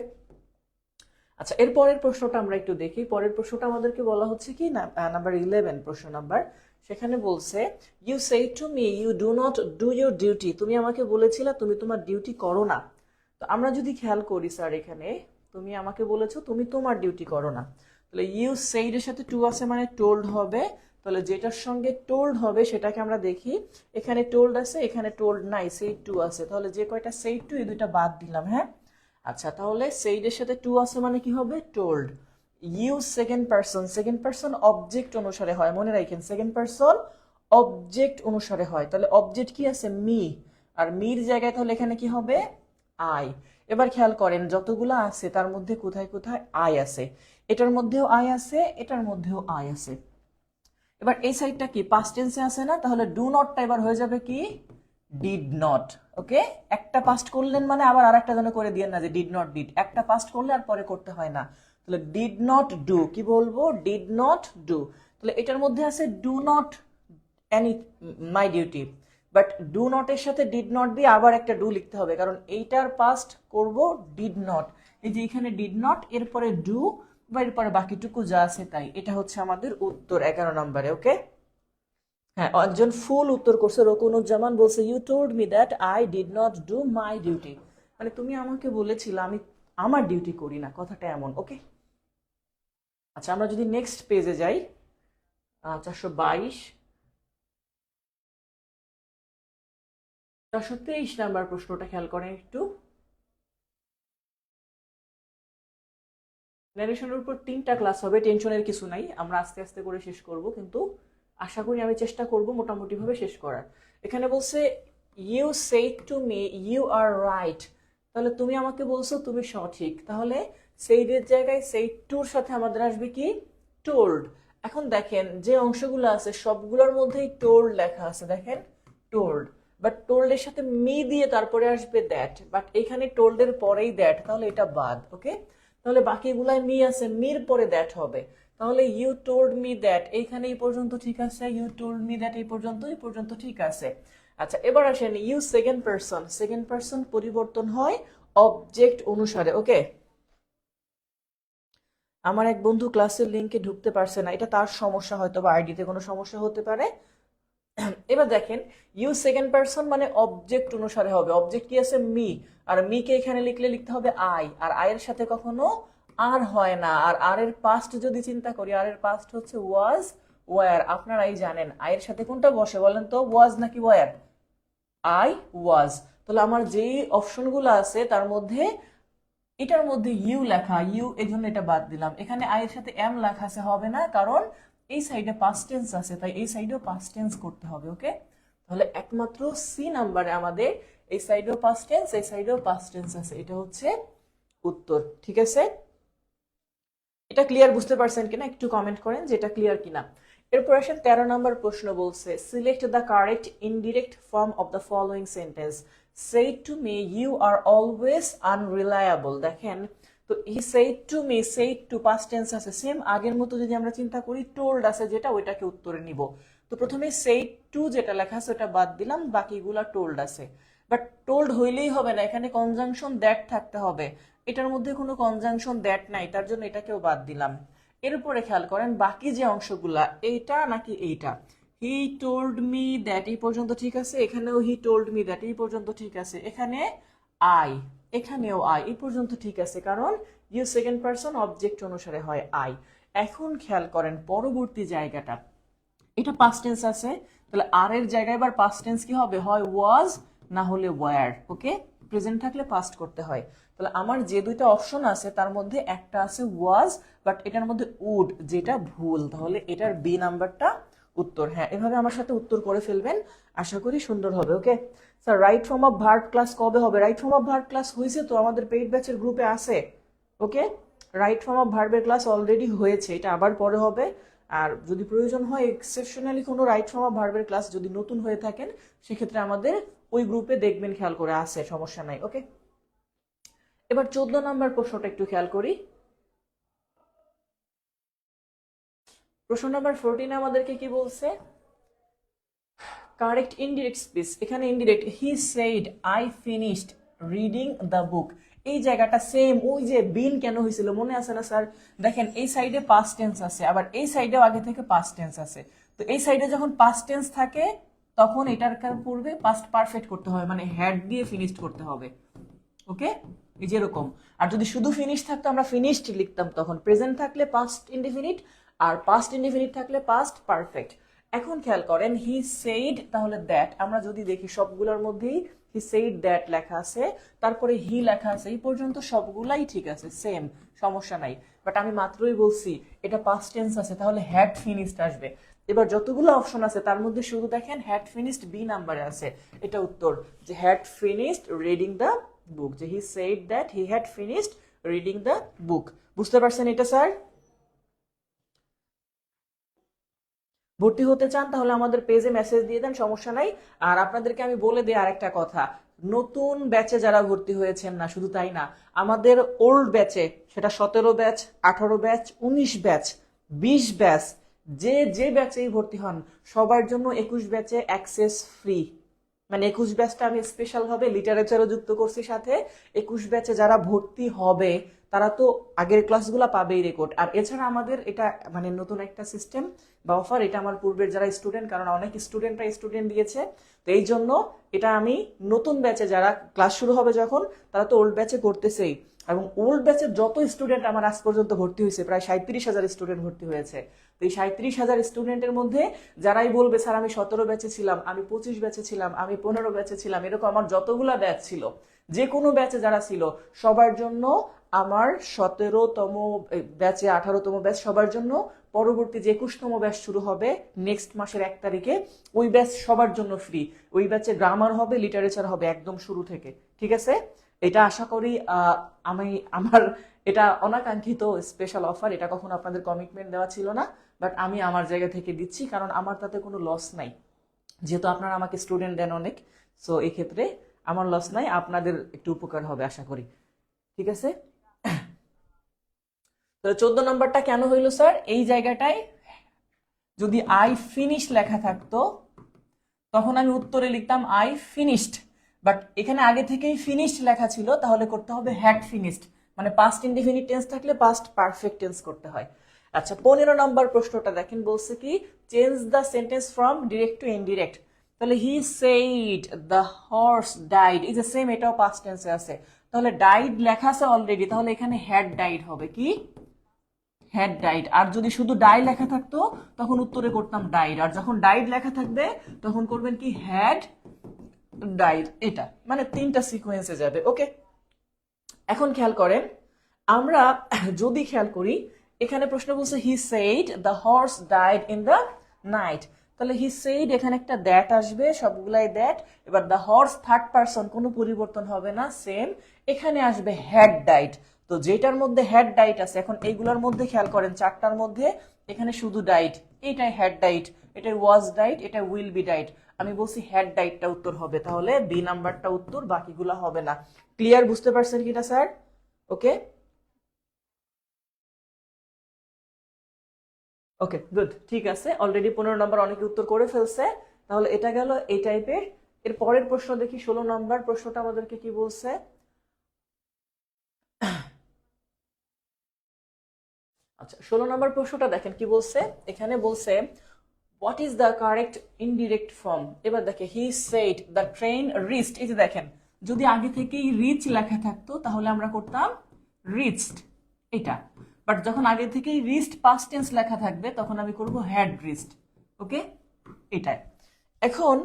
আচ্ছা, এর পরের প্রশ্নটা আমরা একটু দেখি। পরের প্রশ্নটা আমাদেরকে বলা হচ্ছে কি না, নাম্বার 11 প্রশ্ন নাম্বার। সেখানে বলছে you say to me you do not do your duty, তুমি আমাকে বলেছিলে তুমি তোমার ডিউটি করো না। তো আমরা যদি খেয়াল করি স্যার, এখানে তুমি আমাকে বলেছো তুমি তোমার ডিউটি করো না, তাহলে ইউ সেইড এর সাথে টু আছে মানে টোল্ড হবে। তাহলে যেটার সঙ্গে টোল্ড হবে সেটাকে আমরা দেখি, এখানে টোল্ড আছে, এখানে টোল্ড নাই, সেইড টু আছে, তাহলে যে কয়টা সেইড টু এই দুইটা বাদ দিলাম। হ্যাঁ, আচ্ছা, তাহলে সেইড এর সাথে টু আছে মানে কি হবে? Told. You second person, second person object অনুসারে হয়, মনে রাখেন সেকেন্ড পারসন অবজেক্ট অনুসারে হয়, তাহলে অবজেক্ট কি আছে? মি, আর মির জায়গায় তাহলে এখানে কি হবে? আই। এবার খেয়াল করেন যতগুলো আছে তার মধ্যে কোথায় কোথায় আই আছে, এটার মধ্যেও আই আছে, এটার মধ্যেও আই আছে। এবার এই সাইডটা কি পাস্ট টেন্সে আছে না, তাহলে ডু নটটা এবার হয়ে যাবে কি? Did not. ওকে, একটা পাস্ট করলেন মানে আবার আরেকটা যেন করে দিয়েন না যে ডিড নট ডিড, একটা পাস্ট করলে আর পরে করতে হয় না। তাহলে ডিড নট ডু, কি বলবো? Did not do. তাহলে এটার মধ্যে আছে do not any my duty, but do not এর সাথে ডিড নট দিয়ে আবার একটা ডু লিখতে হবে, কারণ এইটার পাস্ট করব ডিড নট, এই যে এখানে ডিড নট, এরপরে ডু, বা এরপরে বাকিটুকু যা আছে তাই। এটা হচ্ছে আমাদের উত্তর 11 নম্বরে। ওকে, হ্যাঁ, একজন ফুল উত্তর করছে, রকুনুজ্জামান বলছে you told me that I did not do my duty, মানে তুমি আমাকে বলেছিলে আমি আমার ডিউটি করি না, কথাটা এমন। ওকে, আচ্ছা, আমরা যদি নেক্সট পেজে যাই, 422 423 নাম্বার প্রশ্নটা খেয়াল করেন একটু। ন্যারেশনের উপর 3টা ক্লাস হবে, টেনশনের কিছু নাই, আমরা আস্তে আস্তে করে শেষ করব, কিন্তু আশা করি আমি চেষ্টা করব মোটামুটি ভাবে শেষ করার। এখানে বলছে you said to me you are right, তাহলে তুমি আমাকে বলছো তুমি সঠিক, তাহলে সেইডের জায়গায় সেইড টুর সাথে আমাদের আসবে কি? টোল্ড। এখন দেখেন যে অংশগুলো আছে সবগুলোর মধ্যেই টোল্ড লেখা আছে, দেখেন টোল্ড, বাট টোল্ডের সাথে মি দিয়ে তারপরে আসবে দ্যাট, বাট এখানে টোল্ডের পরেই দ্যাট, তাহলে এটা বাদ। ওকে, তাহলে বাকিগুলায় মি আছে, মির পরে দ্যাট হবে, তাহলে ইউ টোল্ড মি দ্যাট এইখানে এই পর্যন্ত ঠিক আছে, ইউ টোল্ড মি দ্যাট এই পর্যন্ত ঠিক আছে। আচ্ছা, এবার আসেন you second person, second person পরিবর্তন হয় অবজেক্ট অনুসারে। ওকে, আমার এক বন্ধু ক্লাসের লিংকে ঢুকতে পারছে না, এটা তার সমস্যা, হয়তো বা আইডিতে কোনো সমস্যা হতে পারে। এবার দেখেন ইউ সেকেন্ড পারসন মানে অবজেক্ট অনুসারে হবে, অবজেক্ট কি আছে? মি, আর মি কে এখানে লিখতে হবে আই, আর আই এর সাথে কখনো আর হয় না। আর আর এর পাস্ট যদি চিন্তা করি, আর এর পাস্ট হচ্ছে ওয়াজ, ওয়ার, আপনারাই জানেন আই এর সাথে কোনটা বসে বলেন তো, ওয়াজ নাকি ওয়ার? I was. তাহলে আমার যেই অপশনগুলো আছে তার মধ্যে এটার মধ্যে ইউ লেখা, ইউ এই জন্য এটা বাদ দিলাম। এখানে আই এর সাথে এম লেখা আছে, হবে না, কারণ এই সাইডে পাস্ট টেন্স আছে, তাই এই সাইডেও পাস্ট টেন্স করতে হবে। ওকে, তাহলে একমাত্র সি নাম্বারে আমাদের এই সাইডেও পাস্ট টেন্স, এই সাইডেও পাস্ট টেন্স আছে, এটা হচ্ছে উত্তর। ঠিক আছে, এটা ক্লিয়ার বুঝতে পারছেন কিনা একটু কমেন্ট করেন যে এটা ক্লিয়ার কিনা। এরপর আসেন 13 নম্বর প্রশ্ন, বলছে select the correct indirect form of the following sentence. Said to me you are always unreliable। দেখেন তো হি said to me, said to past tense আছে, সেম আগের মতো যদি আমরা চিন্তা করি told আছে যেটা, ওইটাকে উত্তরে নিব। তো প্রথমে said to যেটা লেখা আছে ওটা বাদ দিলাম, বাকিগুলা told আছে। বাট told হইলেই হবে না, এখানে কনজাংশন দ্যাট থাকতে হবে, এটার মধ্যে কোনো কনজাংশন দ্যাট নাই, তার জন্য এটাকেও বাদ দিলাম। এর উপরে খেয়াল করেন বাকি যে অংশগুলা, এইটা নাকি এইটা, হি টোল্ড মি দ্যাট এই পর্যন্ত ঠিক আছে, এখানেও হি টোল্ড মি দ্যাট এই পর্যন্ত ঠিক আছে, এখানে আই, এখানেও আই এই পর্যন্ত ঠিক আছে, কারণ ইউ সেকেন্ড পারসন অবজেক্ট অনুসারে হয় আই। এখন খেয়াল করেন পরবর্তী জায়গাটা, এটা পাস্ট টেন্স আছে, তাহলে আর এর জায়গায় এবার পাস্ট টেন্স কি হবে, হয় ওয়াজ না হলে ওয়্যার। ওকে, প্রেজেন্ট থাকলে পাস্ট করতে হয়। তাহলে আমার যে দুইটা অপশন আছে তার মধ্যে একটা আছে ওয়াজ, বাট এটার মধ্যে উড, যেটা ভুল, তাহলে এটার বি নাম্বারটা উত্তর। হ্যাঁ, এভাবে আমার সাথে উত্তর করে ফেলবেন, আশা করি সুন্দর হবে। Okay sir, right form of verb class কবে হবে? Right form of verb class হয়েছে তো, আমাদের পেইড ব্যাচের গ্রুপে আছে। ওকে, রাইট ফর্ম অফ ভার্বের ক্লাস অলরেডি হয়েছে, এটা আবার পরে হবে। আর যদি প্রয়োজন হয় এক্সেপশনালি কোনো রাইট ফর্ম অফ ভার্বের ক্লাস যদি নতুন হয়ে থাকেন, সেক্ষেত্রে আমাদের ওই গ্রুপে দেখবেন, খেয়াল করে আছে, সমস্যা নাই। ওকে, এবার 14 নম্বর প্রশ্নটা একটু খেয়াল করি। প্রশ্ন নাম্বার 14 আমাদেরকে কি বলছে, কারেক্ট ইনডিরেক্ট স্পিচ। এখানে indirect, he said I finished reading the বুক, এই জায়গাটা সেম ওই যে বিন কেন হয়েছিল মনে আছে না স্যার? দেখেন এই সাইডে পাস্ট টেন্স আছে, আবার এই সাইডেও আগে থেকে পাস্ট টেন্স আছে। তো এই সাইডে যখন পাস্ট টেন্স থাকে তখন এটার পূর্বে পাস্ট পারফেক্ট করতে হবে, মানে হ্যাড দিয়ে ফিনিশড করতে হবে। ওকে, এই যে এরকম। আর যদি শুধু ফিনিশ থাকতো আমরা ফিনিশড লিখতাম, তখন প্রেজেন্ট থাকলে পাস্ট ইনডিফিনিট, আর পাস্ট ইনডিফিনিট থাকলে পাস্ট পারফেক্ট। এখন খেয়াল করেন হি সেইড, তাহলে দ্যাট আমরা যদি দেখি সবগুলোর মধ্যেই হি সেইড দ্যাট লেখা আছে, তারপরে হি লেখা আছে, এই পর্যন্ত সবগুলাই ঠিক আছে, সেম, সমস্যা নাই। বাট আমি মাত্রই বলছি এটা পাস্ট টেন্স আছে, তাহলে হ্যাড ফিনিশড আসবে। এবার যতগুলো অপশন আছে তার মধ্যে শুধু দেখেন হ্যাড ফিনিশড বি নাম্বারে আছে, এটা উত্তর, যে had finished reading the book, যে he said that he had finished reading the book. বুঝতে পারছেন এটা স্যার? ভর্তি হতে চান তাহলে আমাদের পেজে মেসেজ দিয়ে দেন, সমস্যা নাই। আর আপনাদেরকে আমি বলে দিই আরেকটা কথা, নতুন ব্যাচে যারা ভর্তি হয়েছেন না, শুধু তাই না, আমাদের ওল্ড ব্যাচে, সেটা 17 ব্যাচ, 18 ব্যাচ, 19 ব্যাচ, 20 ব্যাচ, যে যে ব্যাচেই ভর্তি হন সবার জন্য 21 ব্যাচে অ্যাক্সেস ফ্রি। মানে 21 ব্যাচটা আমি স্পেশাল ভাবে লিটারেচারও যুক্ত করছি সাথে। 21 ব্যাচে যারা ভর্তি হবে তারা তো আগের ক্লাসগুলো পাবেই রেকর্ড। আর এছাড়া আমাদের এটা মানে নতুন একটা সিস্টেম বা অফার, এটা আমার পূর্বের যারা স্টুডেন্ট, কারণ অনেক স্টুডেন্ট দিয়েছে, তো এই জন্য এটা আমি নতুন ব্যাচে যারা ক্লাস শুরু হবে যখন, তারা তো ওল্ড ব্যাচে করতেছেই, এবং ওল্ড ব্যাচের যত স্টুডেন্ট আমার আজ পর্যন্ত ভর্তি হয়েছে, প্রায় 37,000 স্টুডেন্ট ভর্তি হয়েছে। তো এই 37,000 স্টুডেন্টের মধ্যে যারাই বলবে স্যার আমি 17 ব্যাচে ছিলাম, আমি 25 ব্যাচে ছিলাম, আমি 15 ব্যাচে ছিলাম, এরকম আমার যতগুলা ব্যাচ ছিল, যে কোনো ব্যাচে যারা ছিল সবার জন্য আমার 17তম ব্যাচে, 18তম ব্যাচ সবার জন্য, পরবর্তী যে 21তম ব্যাচ শুরু হবে নেক্সট মাসের 1 তারিখে, ওই ব্যাচ সবার জন্য ফ্রি। ওই ব্যাচে গ্রামার হবে, লিটারেচার হবে একদম শুরু থেকে। ঠিক আছে, এটা আশা করি আমি আমার এটা অনাকাঙ্ক্ষিত স্পেশাল অফার, এটা কখনো আপনাদের কমিটমেন্ট দেওয়া ছিল না, বাট আমি আমার জায়গা থেকে দিচ্ছি, কারণ আমার তাতে কোনো লস নাই, যেহেতু আপনারা আমাকে স্টুডেন্ট দেন অনেক, সো এই ক্ষেত্রে আমার লস নাই, আপনাদের একটু উপকার হবে আশা করি। ঠিক আছে, তো 14 নম্বরটা কেন হইল স্যার? এই জায়গাটায় যদি আই ফিনিশ লেখা থাকতো তখন আমি উত্তরে লিখতাম আই ফিনিশড, বাট এখানে আগে থেকেই ফিনিশড লেখা ছিল, তাহলে করতে হবে হ্যাড ফিনিশড, মানে পাস্ট ইনডিফিনিট টেন্স থাকলে পাস্ট পারফেক্ট টেন্স করতে হয়। আচ্ছা, 15 নম্বর প্রশ্নটা দেখেন, বলছে কি change the sentence from direct to indirect. তাহলে he said the horse died, এই যে সেম, এটাও পাস্ট টেন্সে আছে, তাহলে ডাইড লেখা আছে অলরেডি, তাহলে এখানে হ্যাড ডাইড হবে, কি হ্যাড ডাইড। আর যদি শুধু ডাই লেখা থাকতো তখন উত্তরে করতাম ডাইড, আর যখন ডাইড লেখা থাকবে তখন করবেন কি হ্যাড ডাইড, এটা মানে 3টা সিকোয়েন্সে যাবে। ওকে, এখন খেয়াল করেন, আমরা যদি খেয়াল করি এখানে প্রশ্ন বলছে হি said the horse died in the night, তাহলে হি সেইড এখানে একটা দ্যাট আসবে, সবগুলাই দ্যাট। এবার দ্য হর্স থার্ড পারসন, কোনো পরিবর্তন হবে না, সেম। এখানে আসবে হ্যাড ডাইড। তো যেটার মধ্যে হ্যাড ডাইট আছে, এখন এইগুলোর মধ্যে খেয়াল করেন চারটার মধ্যে এখানে শুধু ডাইট, এটাই হ্যাড ডাইট, এটা ওয়াজ ডাইট, এটা উইল বি ডাইট। আমি বলছি হ্যাড ডাইটটা উত্তর হবে, তাহলে বি নাম্বারটা উত্তর, বাকিগুলো হবে না। ক্লিয়ার, বুঝতে পারছেন কিনা স্যার? ওকে ওকে গুড, ঠিক আছে। অলরেডি 15 নম্বর অনেকে উত্তর করে ফেলছে। তাহলে এটা গেল এই টাইপের। এর পরের প্রশ্ন দেখি, 16 নম্বর প্রশ্নটা আমাদেরকে কি বলছে। আচ্ছা, 16 নম্বর প্রশ্নটা দেখেন কি বলছে। এখানে বলছে what is the correct indirect form. এবার দেখে he said the train reached. এই যে দেখেন, যদি আগে থেকেই রিচ লেখা থাকতো তাহলে আমরা করতাম রিচড, এটা। বাট যখন আগে থেকেই রিচড পাস্ট টেন্স লেখা থাকবে তখন আমি করব হ্যাড রিচড। ওকে, এটাই। এখন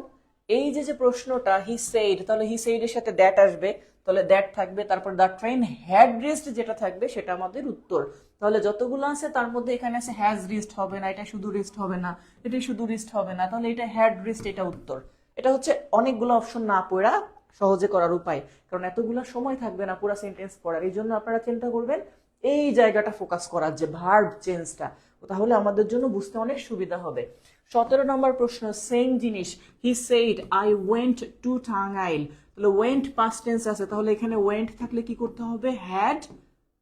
এই যে যে প্রশ্নটা হি সেইড, তাহলে হি সেইড এর সাথে দ্যাট আসবে, তাহলে দ্যাট থাকবে, তারপর দ্য ট্রেন হ্যাড রিচড যেটা থাকবে সেটা আমাদের উত্তর। তাহলে যতগুলো আছে তার মধ্যে এখানে আছে হ্যাজ রিচড হবে না, এটা শুধু রিচড হবে না, এটা শুধু রিচড হবে না, তাহলে এটা হ্যাড রিচড, এটা উত্তর। এটা হচ্ছে অনেকগুলো অপশন না পড়া সহজে করার উপায়, কারণ এতগুলো সময় থাকবে না পুরো সেন্টেন্স পড়ার। এই জন্য আপনারা চিন্তা করবেন এই জায়গাটা ফোকাস করার, যে ভার্ব চেঞ্জটা, তাহলে আমাদের জন্য বুঝতে অনেক সুবিধা হবে। 17 নম্বর প্রশ্ন, সেম জিনিস। হি said I went to Tangail. তাহলে ওয়েন্ট পাস্ট টেন্স আছে, তাহলে এখানে ওয়েন্ট থাকলে কি করতে হবে, হ্যাড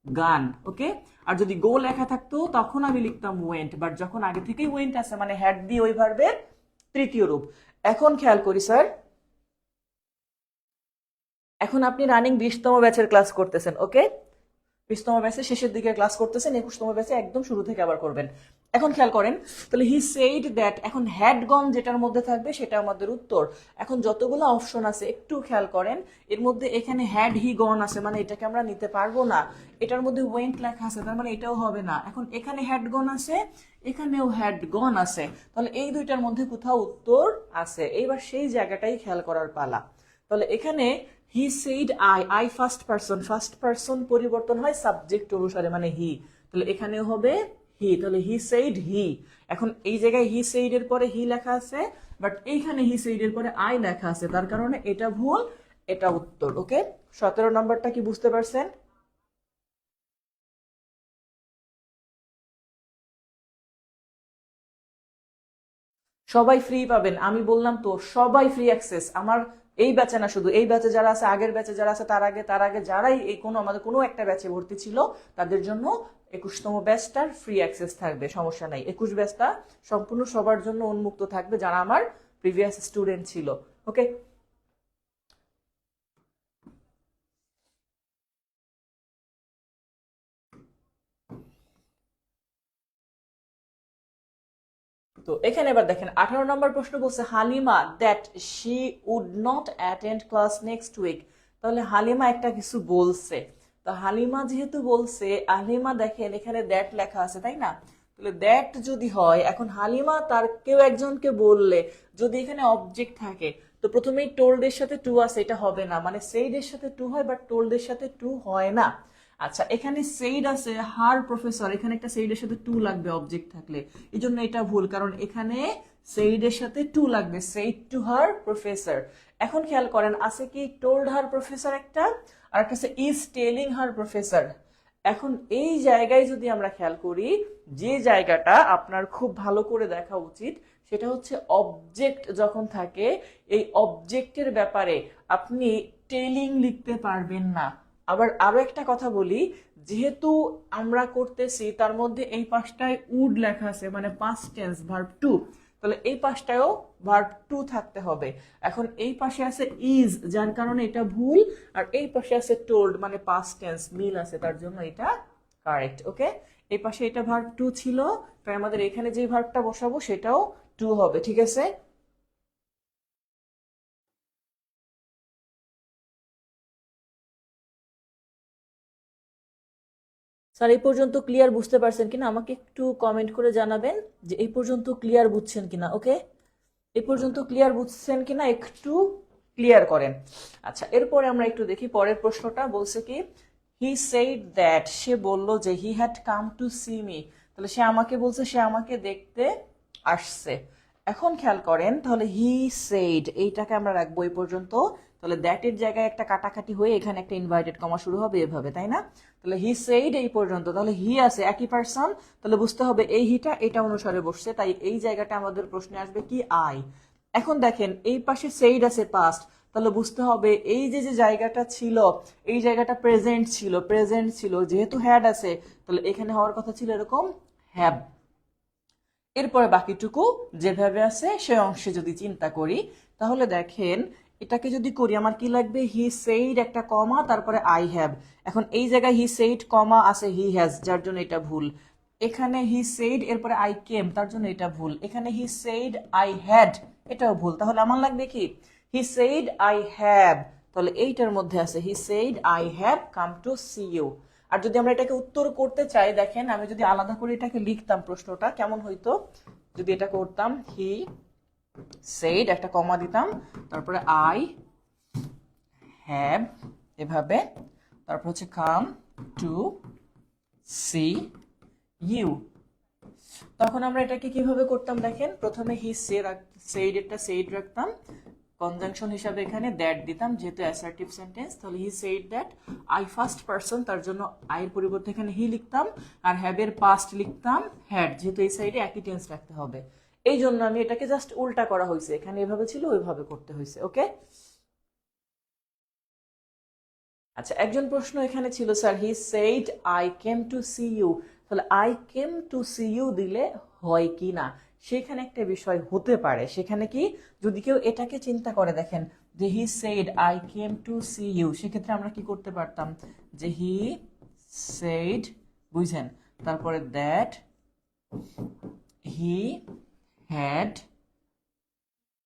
গান। ওকে, আর যদি গো লেখা থাকতো তখন আমি লিখতাম ওয়েন্ট, বাট যখন আগে থেকেই ওয়েন্ট আছে মানে হ্যাড দিয়ে ওই ভার্বের তৃতীয় রূপ। এখন খেয়াল করি স্যার, এখন আপনি রানিং 20তম ব্যাচের ক্লাস করতেছেন। ওকে, 20তম ব্যাচের শেষের দিকে ক্লাস করতেছেন, 21তম ব্যাচে একদম শুরু থেকে আবার করবেন। এখন খেয়াল করেন, তাহলে হি সেইড দ্যাট, এখন হ্যাড গন যেটার মধ্যে থাকবে সেটা আমাদের উত্তর। এখন যতগুলো অপশন আছে একটু খেয়াল করেন, এর মধ্যে এখানে হ্যাড হি গন আছে, মানে এটাকে আমরা নিতে পারবো না। এটার মধ্যে ওয়েন্ট লেখা আছে, তার মানে এটাও হবে না। এখন এখানে হ্যাড গন আছে, এখানেও হ্যাড গন আছে, তাহলে এই দুইটার মধ্যে কোথাও উত্তর আছে। এইবার সেই জায়গাটাই খেয়াল করার পালা। তাহলে এখানে হি সেইড আই ফার্স্ট পারসন পরিবর্তন হয় সাবজেক্ট অনুসারে, মানে হি। তাহলে এখানেও হবে হি, তাহলে হি সেইড হি। এখন এই জায়গায় হি সেইড এর পরে হি লেখা আছে, বাট এইখানে হি সেইড এর পরে আই লেখা আছে, তার কারণে এটা ভুল, এটা উত্তর। ওকে, 17 নম্বরটা কি বুঝতে পারছেন? সবাই ফ্রি পাবেন, আমি বললাম তো সবাই ফ্রি অ্যাক্সেস। আমার এই ব্যাচে না, শুধু এই ব্যাচে যারা আছে, আগের ব্যাচে যারা আছে, তার আগে যারাই এই কোনো আমাদের কোনো একটা ব্যাচে ভর্তি ছিল, তাদের জন্য 21তম ব্যাচটার ফ্রি অ্যাক্সেস থাকবে, সমস্যা নাই। 21 ব্যাচটা সম্পূর্ণ সবার জন্য উন্মুক্ত থাকবে যারা আমার প্রিভিয়াস স্টুডেন্ট ছিল। ওকে, তো এখানে এবার দেখেন 18 নম্বর প্রশ্ন বলছে Halima that she would not attend class next week. তাহলে হালিমা একটা কিছু বলছে, তো হালিমা যেহেতু বলছে, হালিমা দেখেন এখানে দ্যাট লেখা আছে তাই না। তাহলে দ্যাট যদি হয়, এখন হালিমা তার কেউ একজনকে বললে, যদি এখানে অবজেক্ট থাকে, তো প্রথমেই টোল্ড এর সাথে টু আছে, এটা হবে না, মানে সেইড এর সাথে টু হয় বাট টোল্ড এর সাথে টু হয় না। আচ্ছা, এখানে সেইড আছে হার প্রফেসর, এখানে একটা সেইড এর সাথে টু লাগবে অবজেক্ট থাকলে, এই জন্য এটা ভুল, কারণ এখানে সেইড এর সাথে টু লাগবে, সেইড টু হার প্রফেসর। এখন খেয়াল করেন আছে কি টোল্ড হার প্রফেসর একটা, আর একটা আছে ইজ টেলিং হার প্রফেসর। এখন এই জায়গায় যদি আমরা খেয়াল করি, যে জায়গাটা আপনার খুব ভালো করে দেখা উচিত সেটা হচ্ছে অবজেক্ট যখন থাকে, এই অবজেক্টের ব্যাপারে আপনি টেলিং লিখতে পারবেন না। আবার আরো একটা কথা বলি, যেহেতু আমরা করতেছি তার মধ্যে এই পাশটায় উড লেখা আছে, মানে পাস্ট টেন্স ভার্ব টু, তাহলে এই পাশটায়ও ভার্ব টু থাকতে হবে। এখন এই পাশে আছে ইজ, যার কারণে এটা ভুল, আর এই পাশে আছে টোল্ড, মানে পাস্ট টেন্স মিল আছে, তার জন্য এটা কারেক্ট। ওকে, এই পাশে এটা ভার্ব টু ছিল, তাই আমাদের এখানে যে ভার্বটা বসাবো সেটাও টু হবে। ঠিক আছে, স্যার এই পর্যন্ত ক্লিয়ার বুঝতে পারছেন কিনা আমাকে একটু কমেন্ট করে জানাবেন যে এই পর্যন্ত ক্লিয়ার বুঝছেন কিনা। ওকে, এই পর্যন্ত ক্লিয়ার বুঝছেন কিনা একটু ক্লিয়ার করেন। আচ্ছা, এরপরে আমরা একটু দেখি পরের প্রশ্নটা বলছে কি, হি সেইড দ্যাট, সে বলল যে he had come to see me. তাহলে সে আমাকে বলছে সে আমাকে দেখতে আসছে। এখন খেয়াল করেন, তাহলে হি সেইড এইটাকে আমরা রাখবো এই পর্যন্ত। তাহলে দ্যাট এর জায়গায় একটা কাটাকাটি হয়ে এখানে একটা ইনভার্টেড কমা শুরু হবে এভাবে, তাই না? তাহলে হি সেইড এই পর্যন্ত, তাহলে হি আছে একই পার্সন, তাহলে বুঝতে হবে এই হিটা এটা অনুসারে বসছে, তাই এই জায়গাটা আমাদের প্রশ্নে আসবে কি আই। এখন দেখেন এই পাশে সেইড আছে পাস্ট, তাহলে বুঝতে হবে এই যে যে জায়গাটা ছিল এই জায়গাটা প্রেজেন্ট ছিল যেহেতু হ্যাড আছে, তাহলে এখানে হওয়ার কথা ছিল এরকম হ্যাভ। এরপরে বাকিটুকু যেভাবে আছে সে অংশে যদি চিন্তা করি, তাহলে দেখেন এটাকে যদি করি আমার কি লাগবে, হি সেইড একটা কমা তারপরে আই হ্যাভ। এখন এই জায়গায় হি সেইড কমা আছে হি হ্যাজ, যার জন্য এটা ভুল। এখানে হি সেইড এরপরে আই কেম, তার জন্য এটা ভুল। এখানে হি সেইড আই হ্যাড, এটাও ভুল। তাহলে আমার লাগবে কি, হি সেইড আই হ্যাভ, তাহলে এইটার মধ্যে আছে he said I have come to see you. আর যদি আমরা এটাকে উত্তর করতে চাই, দেখেন আমি যদি আলাদা করে এটাকে লিখতাম প্রশ্নটা কেমন হইতো, যদি এটা করতাম হি সেইড একটা কমা দিতাম তারপরে আই হ্যাভ এভাবে, তারপর হচ্ছে কাম টু সি ইউ। তখন আমরা এটাকে কিভাবে করতাম দেখেন, প্রথমে হি সেইড একটা সেইড রাখতাম, কনজাংশন হিসাবে এখানে দ্যাট দিতাম যেহেতু অ্যাসার্টিভ সেন্টেন্স, তাহলে he said that I first person, তার জন্য আই এর পরিবর্তে এখানে হি লিখতাম, আর হ্যাভ এর পাস্ট লিখতাম হ্যাড, যেহেতু এই সাইডে একই টেন্স রাখতে হবে। এই জন্য আমি এটাকে জাস্ট উল্টা করা হয়েছে, এখানে এভাবে ছিল ওইভাবে করতে হয়েছে। ওকে, আচ্ছা একজন প্রশ্ন এখানে ছিল sir he said I came to see you, তাহলে I came to see you দিলে হয় কি না, সেখানে একটা বিষয় হতে পারে। সেখানে কি, যদি কেউ এটাকে চিন্তা করে দেখেন যে he said I came to see you, সেক্ষেত্রে আমরা কি করতে পারতাম যে হি সেইড, বুঝছেন, তারপরে দ্যাট হি হ্যাড,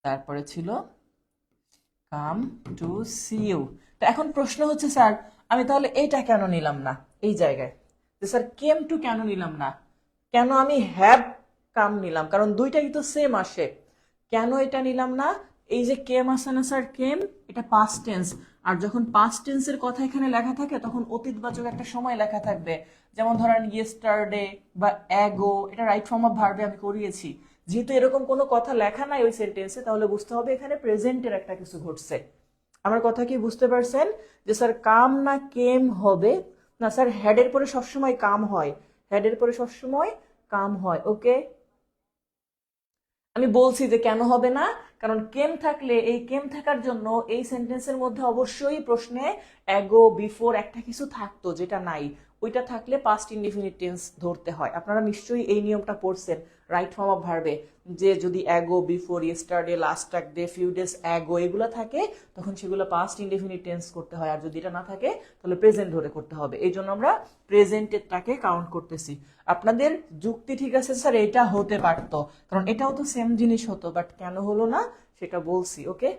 তারপরে ছিল কাম টু সি ইউ। তো এখন প্রশ্ন হচ্ছে স্যার আমি তাহলে এইটা কেন নিলাম না এই জায়গায়, যে স্যার কেম টু কেন নিলাম না, কেন আমি হ্যাভ কাম নিলাম, কারণ দুইটাই তো সেম আসে, কেন এটা নিলাম না? এই যে কেম আছে না স্যার, কেম এটা পাস্ট টেন্স, আর যখন পাস্ট টেন্সের কথা এখানে লেখা থাকে তখন অতীতবাচক একটা সময় লেখা থাকবে, যেমন ধরেন ইয়েস্টারডে বা অ্যাগো, এটা রাইট ফর্ম অফ ভার্বে আমি করিয়েছি। যেহেতু এরকম কোনো কথা লেখা নাই ওই সেন্টেন্সে, তাহলে বুঝতে হবে এখানে প্রেজেন্টের একটা কিছু ঘটছে। আমার কথা কি বুঝতে পারছেন, যে স্যার কাম না কেম হবে না স্যার, হ্যাডের পরে সবসময় কাম হয়, হ্যাডের পরে সবসময় কাম হয়। ওকে, আমি বলছি যে কেন হবে না, কারণ কেম থাকলে এই কেম থাকার জন্য এই সেন্টেন্সের মধ্যে অবশ্যই প্রশ্নে অ্যাগো বিফোর একটা কিছু থাকতো, যেটা নাই, ওইটা থাকলে পাস্ট ইনডিফিনিট টেন্স ধরতে হয়। আপনারা নিশ্চয়ই এই নিয়মটা পড়ছেন রাইট ফর্ম অফ ভার্বে, যে যদি অ্যাগো বিফোর ইয়েস্টারডে লাস্ট টাকডে ফিউ ডেজ অ্যাগো এগুলো থাকে তখন সেগুলো পাস্ট ইনডিফিনিট টেন্স করতে হয়, আর যদি এটা না থাকে তাহলে প্রেজেন্ট ধরে করতে হবে। এই জন্য আমরা প্রেজেন্টেরটাকে কাউন্ট করতেছি। আপনাদের যুক্তি ঠিক আছে স্যার, এটা হতে পারতো, কারণ এটাও তো সেম জিনিস হতো, বাট কেন হলো না সেটা বলছি। ওকে,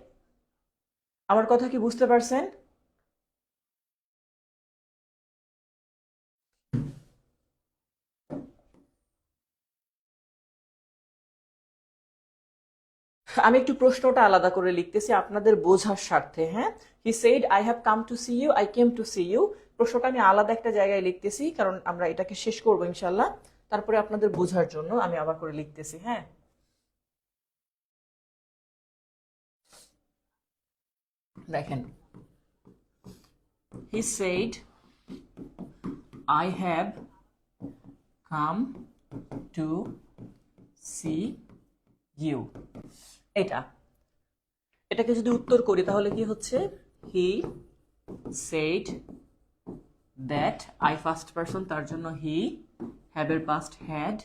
আমার কথা কি বুঝতে পারছেন? আমি একটু প্রশ্নটা আলাদা করে লিখতেছি আপনাদের বোঝার স্বার্থে। হ্যাঁ, he said I have come to see you, I came to see you, প্রশ্নটা আমি আলাদা একটা জায়গায় লিখতেছি কারণ আমরা এটাকে শেষ করবো ইনশাল্লাহ, তারপরে আপনাদের বোঝার জন্য আমি আবার করে লিখতেছি। হ্যাঁ, দেখেন he said I have come to see you, এটাকে যদি উত্তর করি তাহলে কি হচ্ছে, he said that I first person, তার জন্য হি, হ্যাভ এর past had,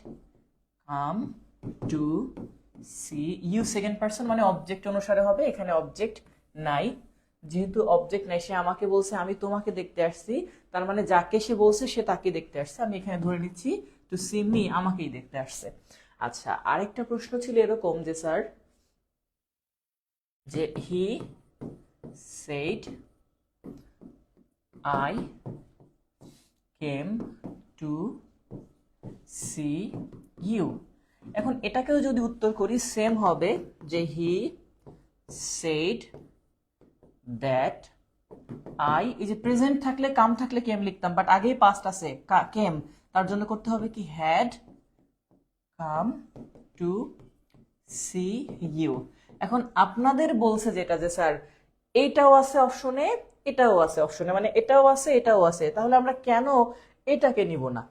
come to see you second person মানে অবজেক্ট অনুসারে হবে, এখানে অবজেক্ট নাই, যেহেতু অবজেক্ট নাই সে আমাকে বলছে আমি তোমাকে দেখতে আসছি, তার মানে যাকে সে বলছে সে তাকে দেখতে আসছে, আমি এখানে ধরে নিচ্ছি টু সি মি আমাকেই দেখতে আসছে। আচ্ছা আরেকটা প্রশ্ন ছিল এরকম যে স্যার যে he said I came to see you, এখন এটাকেও যদি উত্তর করি সেম হবে যে হি সেইড দ্যাট আই, এই যে প্রেজেন্ট থাকলে কাম থাকলে কেম লিখতাম, বাট আগেই পাস্ট আছে কেম, তার জন্য করতে হবে কি had come to see you. এখন আপনাদের বলছে যেটা যে স্যার এইটাও আছে অপশনে, এটাও আছে অপশনে, মানে এটাও আছে এটাও আছে, তাহলে আমরা কেন এটাকে নিব না?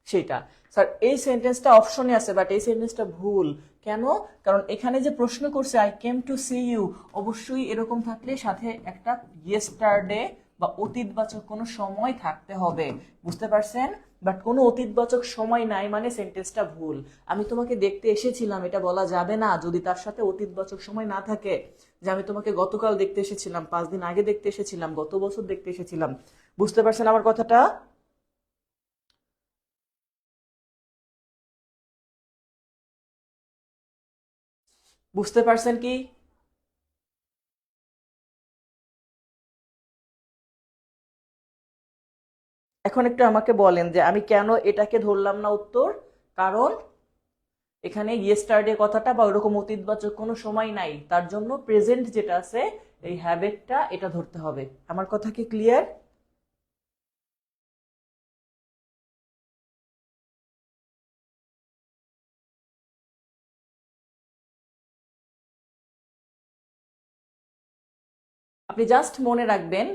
সেটা স্যার এই সেন্টেন্সটা অপশনে আছে বাট এই সেন্টেন্সটা ভুল কেন? কারণ এখানে যে প্রশ্ন করছে I came to see you, অবশ্যই এরকম থাকলে সাথে একটা ইয়েস্টারডে বা অতীতবাচক কোনো সময় থাকতে হবে, বুঝতে পারছেন? বাট কোনো অতীতবাচক সময় নাই মানে সেন্টেন্সটা ভুল। আমি তোমাকে দেখতে এসেছিলাম এটা বলা যাবে না যদি তার সাথে অতীতবাচক সময় না থাকে, যে আমি তোমাকে গতকাল দেখতে এসেছিলাম, 5 দিন আগে দেখতে এসেছিলাম, গত বছর দেখতে এসেছিলাম। বুঝতে পারছেন আমার কথাটা? বুঝতে পারছেন কি? এখন একটু আমাকে বলেন যে আমি কেন এটাকে ধরলাম না উত্তর? কারণ এখানে ইয়েস্টারডে কথাটা বা ওরকম অতীতবাচক কোনো সময় নাই, তার জন্য প্রেজেন্ট যেটা আছে এই হ্যাবিটটা এটা ধরতে হবে। আমার কথা কি ক্লিয়ার? আপনি জাস্ট মনে রাখবেন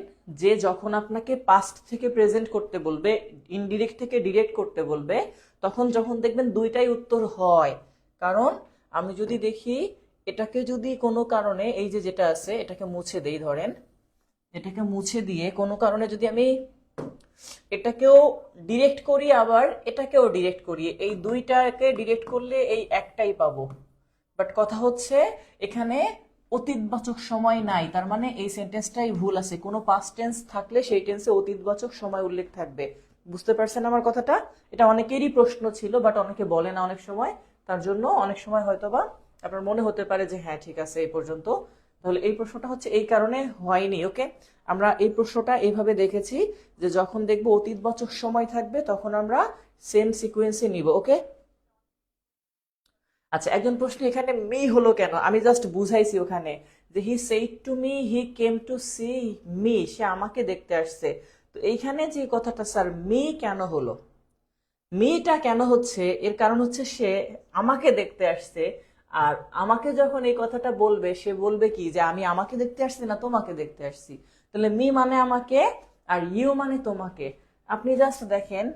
যে যখন আপনাকে পাস্ট থেকে প্রেজেন্ট করতে বলবে, ইনডিরেক্ট থেকে ডিরেক্ট করতে বলবে, তখন যখন দেখবেন দুইটাই উত্তর হয়। কারণ আমি যদি দেখি এটাকে যদি কোনো কারণে এই যে যেটা আছে এটাকে মুছে দেই, ধরেন এটাকে মুছে দিয়ে কোনো কারণে যদি আমি এটাকেও ডিরেক্ট করি আবার এটাকেও ডিরেক্ট করি, এই দুইটাকে ডিরেক্ট করলে এই একটাই পাবো। বাট কথা হচ্ছে এখানে অতীতবাচক সময় নাই, তার মানে এই সেন্টেন্সটাই ভুল আছে। কোনো পাস্ট টেন্স থাকলে সেই টেন্সে অতীতবাচক সময় উল্লেখ থাকবে। বুঝতে পারছেন আমার কথাটা? এটা অনেকেরই প্রশ্ন ছিল বাট অনেকে বলে না অনেক সময়, তার জন্য অনেক সময় হয়তোবা আপনার মনে হতে পারে যে হ্যাঁ ঠিক আছে এই পর্যন্ত। তাহলে এই প্রশ্নটা হচ্ছে এই কারণে হয়নি। ওকে, আমরা এই প্রশ্নটা এইভাবে দেখেছি যে যখন দেখবো অতীতবাচক সময় থাকবে তখন আমরা সেম সিকোয়েন্সে নিব। ওকে, আচ্ছা একজন প্রশ্ন এখানে মি হলো কেন, আমি জাস্ট বুঝাইছি ওখানে যে he said to me he came to see me, সে আমাকে দেখতে আসছে। তো এইখানে যে কথাটা স্যার মি কেন হলো, মিটা কেন হচ্ছে, এর কারণ হচ্ছে সে আমাকে দেখতে আসছে। আর আমাকে যখন এই কথাটা বলবে সে বলবে কি যে আমি আমাকে দেখতে আসছি না তোমাকে দেখতে আসছি, তাহলে মি মানে আমাকে আর ইউ মানে তোমাকে। আপনি জাস্ট দেখেন,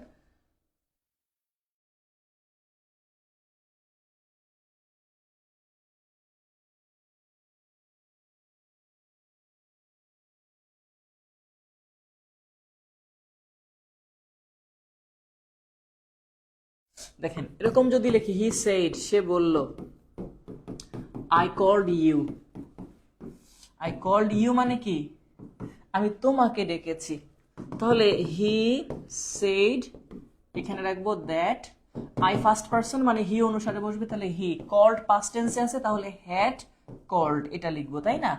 দেখেন এরকম যদি লিখি হি সেইড, সে বলল, I called you, I called you মানে কি আমি তোমাকে ডেকেছি। তাহলে হি সেইড, এখানে রাখবো দ্যাট, আই ফার্স্ট পারসন মানে হি অনুসারে বসবে, তাহলে হি কল্ড পাস্ট টেন্সে আছে তাহলে হ্যাড কল্ড এটা লিখবো, তাই না?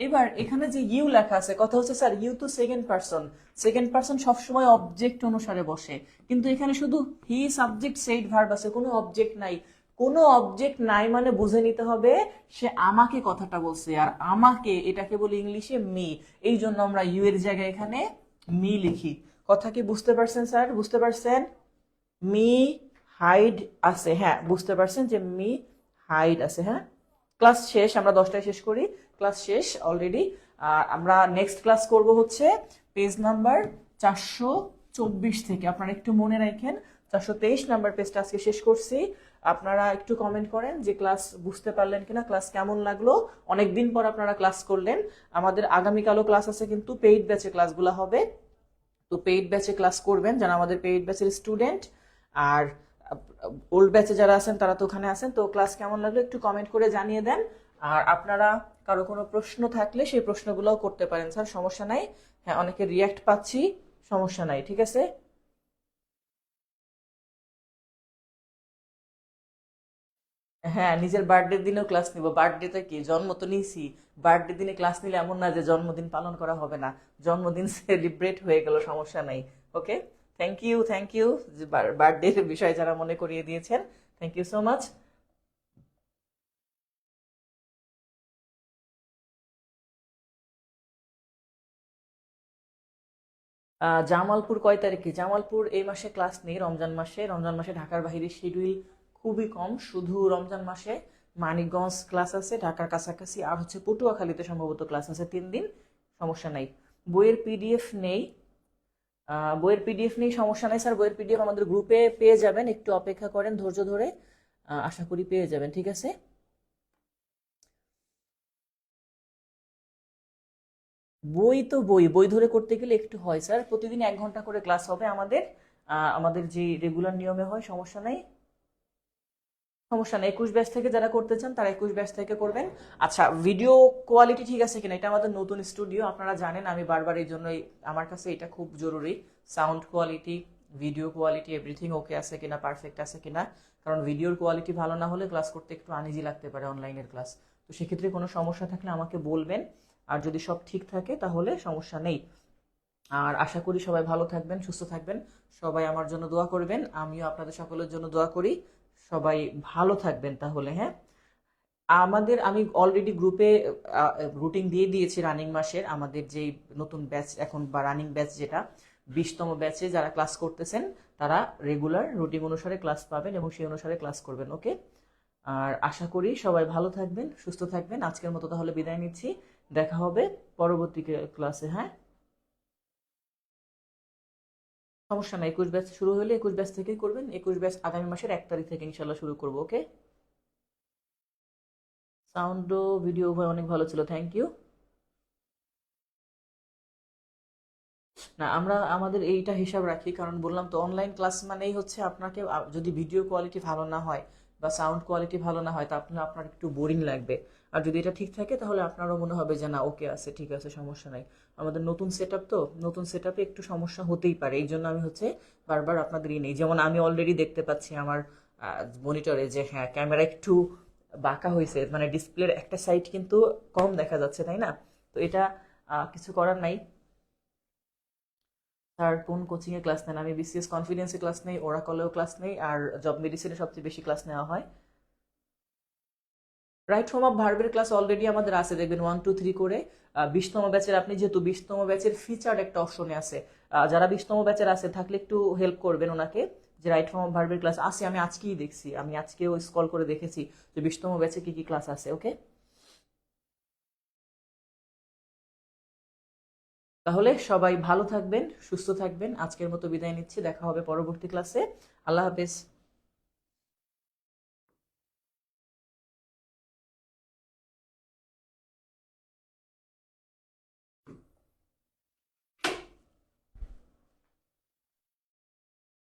এবার এখানে যে ইউ লেখা আছে কথা হচ্ছে স্যার ইউ তো সেকেন্ড পারসন, সেকেন্ড পারসন সবসময় অবজেক্ট অনুসারে বসে, কিন্তু এখানে শুধু হি সাবজেক্ট সেইড ভার্ব আছে, কোনো অবজেক্ট নাই। কোনো অবজেক্ট নাই মানে বুঝে নিতে হবে সে আমাকে কথাটা বলছে, আর আমাকে এটাকে বলি ইংলিশে মি, এই জন্য আমরা ইউ এর জায়গায় এখানে মি লিখি। কথা কি বুঝতে পারছেন স্যার? বুঝতে পারছেন? মি হাইড আছে, হ্যাঁ বুঝতে পারছেন যে মি হাইড আছে। হ্যাঁ, ক্লাস শেষ, আমরা 10টায় শেষ করি, ক্লাস শেষ অলরেডি। আর আমরা নেক্সট ক্লাস করব হচ্ছে পেজ নাম্বার 424 থেকে, আপনারা একটু মনে রাখেন 423 নাম্বার পেজটা আজকে শেষ করছি। আপনারা একটু কমেন্ট করেন যে ক্লাস বুঝতে পারলেন কিনা, ক্লাস কেমন লাগলো, অনেকদিন পর আপনারা ক্লাস করলেন। আমাদের আগামীকালও ক্লাস আছে কিন্তু পেইড ব্যাচে ক্লাসগুলো হবে, তো পেইড ব্যাচে ক্লাস করবেন যারা আমাদের পেইড ব্যাচের স্টুডেন্ট। আর ওল্ড ব্যাচে যারা আছেন তারা তো ওখানে আছেন। তো ক্লাস কেমন লাগলো একটু কমেন্ট করে জানিয়ে দেন। আর আপনারা কারো কোনো প্রশ্ন থাকলে সেই প্রশ্নগুলোও করতে পারেন স্যার, সমস্যা নাই। হ্যাঁ অনেকে রিয়াক্ট পাচ্ছি, সমস্যা নাই, ঠিক আছে। হ্যাঁ নিজের বার্থডে দিনেও ক্লাস নিব, বার্থডেতে কি জন্ম তো নিয়েছি, বার্থডে দিনে ক্লাস নিলে এমন না যে জন্মদিন পালন করা হবে না, জন্মদিন সেলিব্রেট হয়ে গেল, সমস্যা নাই। Okay, thank you, thank you birthday বিষয় যারা মনে করিয়ে দিয়েছেন, thank you so much. Jamalpur কয় তারিখে? জামালপুর এই মাসে ক্লাস নেই, রমজান মাসে, রমজান মাসে ঢাকার বাইরে শিডিউল খুবই কম, শুধু রমজান মাসে মানিকগঞ্জ ক্লাস আছে, ঢাকার কাছাকাছি, আর হচ্ছে পটুয়াখালীতে সম্ভবত ক্লাস আছে 3 দিন। সমস্যা নাই। বইয়ের পিডিএফ নেই। বইয়ের পিডিএফ নেই, সমস্যা নাই স্যার। বইয়ের পিডিএফ আমাদের গ্রুপে পেয়ে যাবেন, একটু অপেক্ষা করেন ধৈর্য ধরে, আশা করি পেয়ে যাবেন, ঠিক আছে। বই তো বই বই ধরে করতে গেলে একটু হয় স্যার। প্রতিদিন 1 ঘন্টা করে ক্লাস হবে আমাদের, আমাদের যে রেগুলার নিয়মে হয়। সমস্যা নাই, সমস্যা নেই। 21 ব্যাচ থেকে যারা করতে চান তারা 21 ব্যাচ থেকে করবেন। আচ্ছা, ভিডিও কোয়ালিটি ঠিক আছে কিনা, এটা আমাদের নতুন স্টুডিও, আপনারা জানেন। আমি বারবার এই জন্যই, আমার কাছে এটা খুব জরুরি, sound quality, video quality, everything okay আছে কিনা, পারফেক্ট আছে কিনা। কারণ ভিডিওর কোয়ালিটি ভালো না হলে ক্লাস করতে একটু আনইজি লাগতে পারে, অনলাইনের ক্লাস। তো সেক্ষেত্রে কোনো সমস্যা থাকলে আমাকে বলবেন, আর যদি সব ঠিক থাকে তাহলে সমস্যা নেই। আর আশা করি সবাই ভালো থাকবেন, সুস্থ থাকবেন। সবাই আমার জন্য দোয়া করবেন, আমিও আপনাদের সকলের জন্য দোয়া করি। সবাই ভালো থাকবেন তাহলে, হ্যাঁ। আমি অলরেডি গ্রুপে রুটিন দিয়ে দিয়েছি রানিং মাসের, আমাদের যেই নতুন ব্যাচ এখন, বা রানিং ব্যাচ যেটা 20তম ব্যাচে যারা ক্লাস করতেছেন, তারা রেগুলার রুটিন অনুসারে ক্লাস পাবেন এবং সেই অনুসারে ক্লাস করবেন, ওকে। আর আশা করি সবাই ভালো থাকবেন, সুস্থ থাকবেন। আজকের মতো তাহলে বিদায় নিচ্ছি, দেখা হবে পরবর্তী ক্লাসে, হ্যাঁ। সমস্যা নাই, 21 ব্যাচ শুরু হলে 21 ব্যাচ থেকেই করবেন। 21 ব্যাচ আগামী মাসের 1 তারিখ থেকে ইনশাল্লাহ শুরু করবো, ওকে। সাউন্ড ও ভিডিও উভয় অনেক ভালো ছিল, থ্যাংক ইউ। না, আমরা আমাদের এইটা হিসাব রাখি, কারণ বললাম তো অনলাইন ক্লাস মানেই হচ্ছে আপনাকে যদি ভিডিও কোয়ালিটি ভালো না হয় বা সাউন্ড কোয়ালিটি ভালো না হয়, তা আপনার একটু বোরিং লাগবে। আর যদি এটা ঠিক থাকে তাহলে আপনারও মনে হবে যে না, ওকে আছে, ঠিক আছে, সমস্যা নাই। আমাদের নতুন সেট আপ, তো নতুন সেট আপে একটু সমস্যা হতেই পারে, এই জন্য আমি হচ্ছে বারবার আপনাদের নেই। যেমন আমি অলরেডি দেখতে পাচ্ছি আমার মনিটরে যে হ্যাঁ, ক্যামেরা একটু বাঁকা হয়েছে, মানে ডিসপ্লের একটা সাইড কিন্তু কম দেখা যাচ্ছে, তাই না? তো এটা কিছু করার নাই। স্যার কোন কোচিংয়ে ক্লাস নেন? আমি বিসিএস কনফিডেন্সে ক্লাস নেই, ওরাকলেও ক্লাস নেই, আর জব মেডিসিনে সবচেয়ে বেশি ক্লাস নেওয়া হয়। রাইট ফর্ম অফ ভার্বের ক্লাস অলরেডি আমাদের আছে, দেখবেন 1 2 3 করে। 20তম ব্যাচের, আপনি যেহেতু 20তম ব্যাচের ফিচার একটা অপশনে আছে, যারা 20তম ব্যাচের আছে থাকলে একটু হেল্প করবেন ওনাকে, যে রাইট ফর্ম অফ ভার্বের ক্লাস আছে। আমি আজকেই দেখছি, আমি আজকেও স্কল করে দেখেছি যে 20তম ব্যাচে কি কি ক্লাস আছে, ওকে। তাহলে সবাই ভালো থাকবেন, সুস্থ থাকবেন। আজকের মতো বিদায় নিচ্ছি, দেখা হবে পরবর্তী ক্লাসে। আল্লাহ হাফেজ।